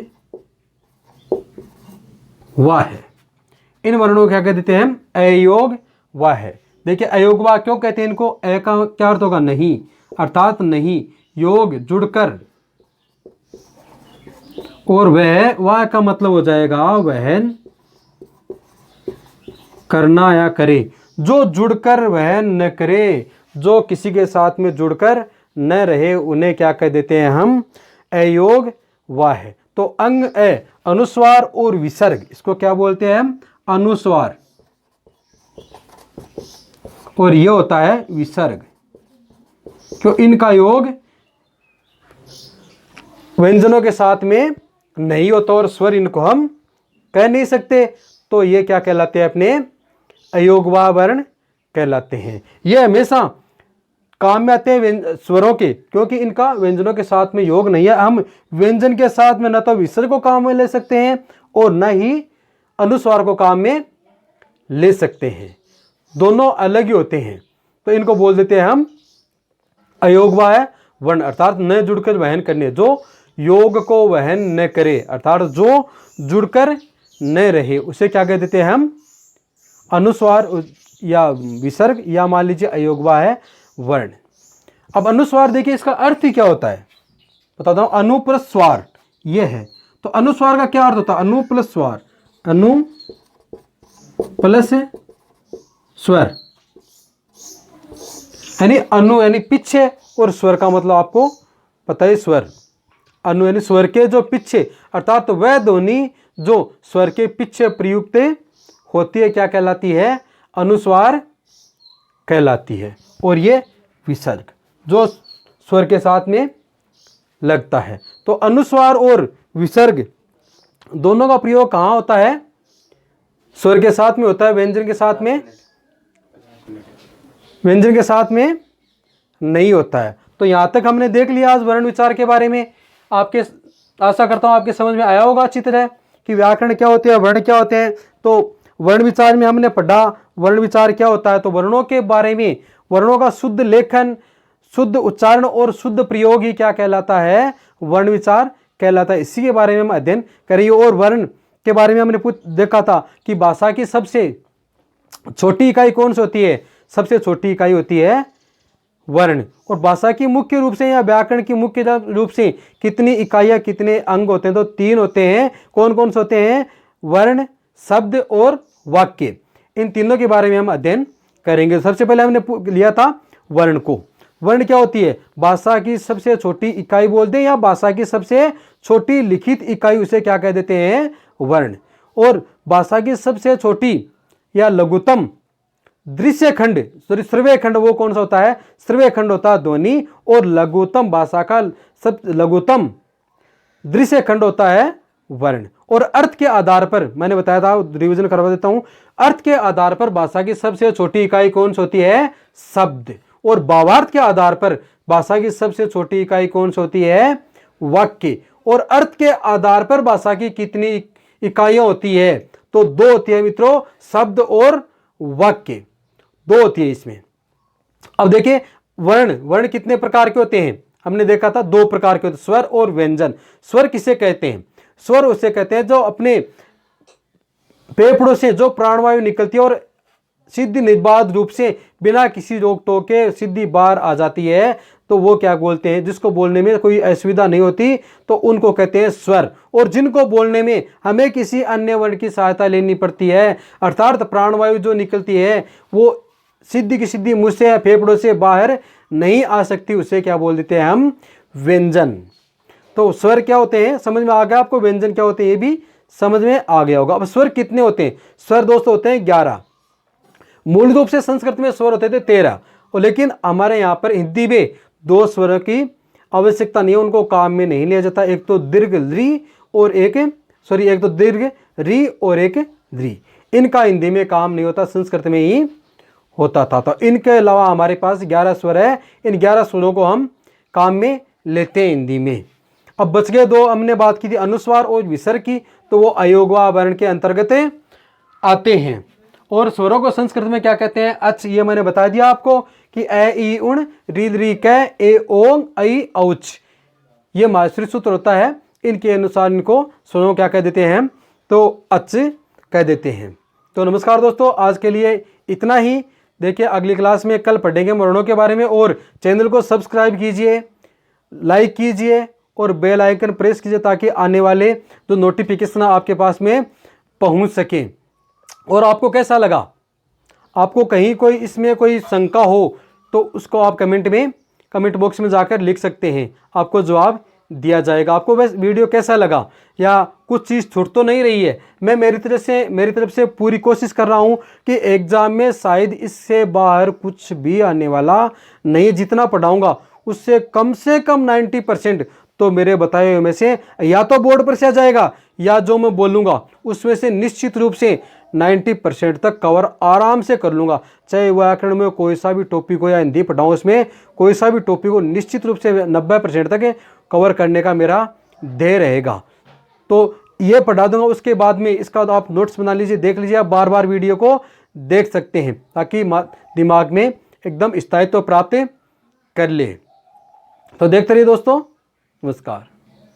A: वाह। इन वर्णों को क्या कह देते हैं हम अयोग वाह। देखिए अयोग वाह क्यों कहते हैं इनको, अ का क्या अर्थ होगा नहीं, अर्थात नहीं, योग जुड़कर, और वह वाह का मतलब हो जाएगा वहन करना या करे, जो जुड़कर वहन न करे, जो किसी के साथ में जुड़कर न रहे, उन्हें क्या कह देते हैं हम अयोग वाह। तो अंग ए अनुस्वार और विसर्ग, इसको क्या बोलते हैं हम अनुस्वार, और ये होता है विसर्ग। क्यों, इनका योग व्यंजनों के साथ में नहीं होता और स्वर इनको हम कह नहीं सकते, तो ये क्या कहलाते हैं अपने अयोगवा वर्ण कहलाते हैं। ये हमेशा काम में आते हैं स्वरों के, क्योंकि इनका व्यंजनों के साथ में योग नहीं है। हम व्यंजन के साथ में न तो विसर्ग को काम में ले सकते हैं और न ही अनुस्वार को काम में ले सकते हैं, दोनों अलग ही होते हैं। तो इनको बोल देते हैं हम अयोगवा है वर्ण, अर्थात न जुड़कर वहन करने, जो योग को वहन न करे, अर्थात जो जुड़कर न रहे, उसे क्या कह देते हैं हम अनुस्वार या विसर्ग, या मान लीजिए अयोगवा है वर्ण। अब अनुस्वार देखिए इसका अर्थ ही क्या होता है बताता हूं, अनु प्लस स्वार ये है, तो अनुस्वार का क्या अर्थ होता है? अनु प्लस स्वर, अनु प्लस स्वर, यानी अनु यानी पीछे और स्वर का मतलब आपको पता है स्वर। अनु यानी स्वर के जो पीछे, अर्थात वह ध्वनि जो स्वर के पीछे प्रयुक्त होती है क्या कहलाती है? अनुस्वार कहलाती है। और ये विसर्ग जो स्वर के साथ में लगता है। तो अनुस्वार और विसर्ग दोनों का प्रयोग कहाँ होता है? स्वर के साथ में होता है, व्यंजन के साथ में, व्यंजन के साथ में नहीं होता है। तो यहां तक हमने देख लिया आज वर्ण विचार के बारे में। आपके आशा करता हूं आपके समझ में आया होगा अच्छी तरह कि व्याकरण क्या होते हैं, वर्ण क्या होते हैं। तो वर्ण विचार में हमने पढ़ा वर्ण विचार क्या होता है। तो वर्णों के बारे में, वर्णों का शुद्ध लेखन, शुद्ध उच्चारण और शुद्ध प्रयोग ही क्या कहलाता है? वर्ण विचार कहलाता है। इसी के बारे में हम अध्ययन करेंगे। और वर्ण के बारे में हमने देखा था कि भाषा की सबसे छोटी इकाई कौन सी होती है? सबसे छोटी इकाई होती है वर्ण। और भाषा की मुख्य रूप से या व्याकरण की मुख्य रूप से कितनी इकाइयां, कितने अंग होते हैं? तो 3 होते हैं। कौन कौन से होते हैं? वर्ण, शब्द और वाक्य। इन तीनों के बारे में हम अध्ययन करेंगे। सबसे पहले हमने लिया था वर्ण को। वर्ण क्या होती है? भाषा की सबसे छोटी इकाई बोलते हैं या भाषा की सबसे छोटी लिखित इकाई, उसे क्या कह देते हैं? वर्ण। और भाषा की सबसे छोटी या लघुतम दृश्य खंड, सॉरी श्रव्य खंड, वो कौन सा होता है? श्रव्य खंड होता है ध्वनि। और लघुतम भाषा का सब लघुतम दृश्य खंड होता है वर्ण। और अर्थ के आधार पर, मैंने बताया था, रिवीजन करवा देता हूं, अर्थ के आधार पर भाषा की सबसे छोटी इकाई कौन सी होती है? शब्द। और भावार्थ के आधार पर भाषा की सबसे छोटी इकाई कौन सी होती है? वाक्य। और अर्थ के आधार पर भाषा की कितनी इकाइयां होती है? तो 2 होती है मित्रों, शब्द और वाक्य, 2 होती है इसमें। अब देखिए वर्ण, वर्ण कितने प्रकार के होते हैं? हमने देखा था 2 प्रकार के होते हैं, स्वर और व्यंजन। स्वर किसे कहते हैं? स्वर उसे कहते हैं जो अपने फेफड़ों से जो प्राणवायु निकलती है और सीधी निर्बाध रूप से बिना किसी रोक टोक के सीधी बाहर आ जाती है, तो वो क्या बोलते हैं? जिसको बोलने में कोई असुविधा नहीं होती, तो उनको कहते हैं स्वर। और जिनको बोलने में हमें किसी अन्य वर्ण की सहायता लेनी पड़ती है, अर्थात प्राणवायु जो निकलती है वो सीधी की सीधी मुंह से या फेफड़ों से बाहर नहीं आ सकती, उसे क्या बोल देते हैं हम? व्यंजन। तो स्वर क्या होते हैं समझ में आ गया आपको? व्यंजन क्या होते हैं ये भी समझ में आ गया होगा। अब स्वर कितने होते हैं? स्वर दोस्तों होते हैं 11। मूल रूप से संस्कृत में स्वर होते थे 13, और लेकिन हमारे यहाँ पर हिंदी में 2 स्वरों की आवश्यकता नहीं है, उनको काम में नहीं लिया जाता। एक तो दीर्घ री और एक दीर्घ री और एक ध्री। इनका हिंदी में काम नहीं होता, संस्कृत में ही होता था। तो इनके अलावा हमारे पास 11 स्वर है। इन 11 स्वरों को हम काम में लेते हैं हिंदी में। अब बच गए 2, हमने बात की थी अनुस्वार और विसर्ग की, तो वो अयोगवा वर्ण के अंतर्गत आते हैं। और स्वरों को संस्कृत में क्या कहते हैं? अच। ये मैंने बता दिया आपको कि ए ई उण री री कै ए ओंग ऐ औच, ये मात्सरी सूत्र होता है। इनके अनुसार इनको स्वरों क्या कह देते हैं? तो अच कह देते हैं। तो नमस्कार दोस्तों, आज के लिए इतना ही। देखिए अगली क्लास में कल पढ़ेंगे वर्णों के बारे में। और चैनल को सब्सक्राइब कीजिए, लाइक कीजिए और बेल आइकन प्रेस कीजिए ताकि आने वाले जो नोटिफिकेशन आपके पास में पहुंच सके। और आपको कैसा लगा? आपको कहीं कोई इसमें कोई शंका हो तो उसको आप कमेंट बॉक्स में जाकर लिख सकते हैं, आपको जवाब दिया जाएगा। आपको बस वीडियो कैसा लगा या कुछ चीज़ छूट तो नहीं रही है? मैं मेरी तरफ से पूरी कोशिश कर रहा हूं कि एग्ज़ाम में शायद इससे बाहर कुछ भी आने वाला नहीं। जितना पढ़ाऊंगा उससे कम 90% तो मेरे बताए हुए में से या तो बोर्ड पर से आ जाएगा या जो मैं बोलूँगा उसमें से निश्चित रूप से 90% तक कवर आराम से कर लूँगा। चाहे व्याकरण में कोई सा भी टॉपिक हो या हिंदी पढ़ाऊँ, उसमें कोई सा भी टॉपिक हो, निश्चित रूप से 90% तक कवर करने का मेरा ध्येय रहेगा। तो ये पढ़ा दूंगा, उसके बाद में इसका तो आप नोट्स बना लीजिए, देख लीजिए, आप बार बार वीडियो को देख सकते हैं ताकि दिमाग में एकदम स्थायित्व प्राप्त कर ले। तो देखते रहिए दोस्तों, नमस्कार।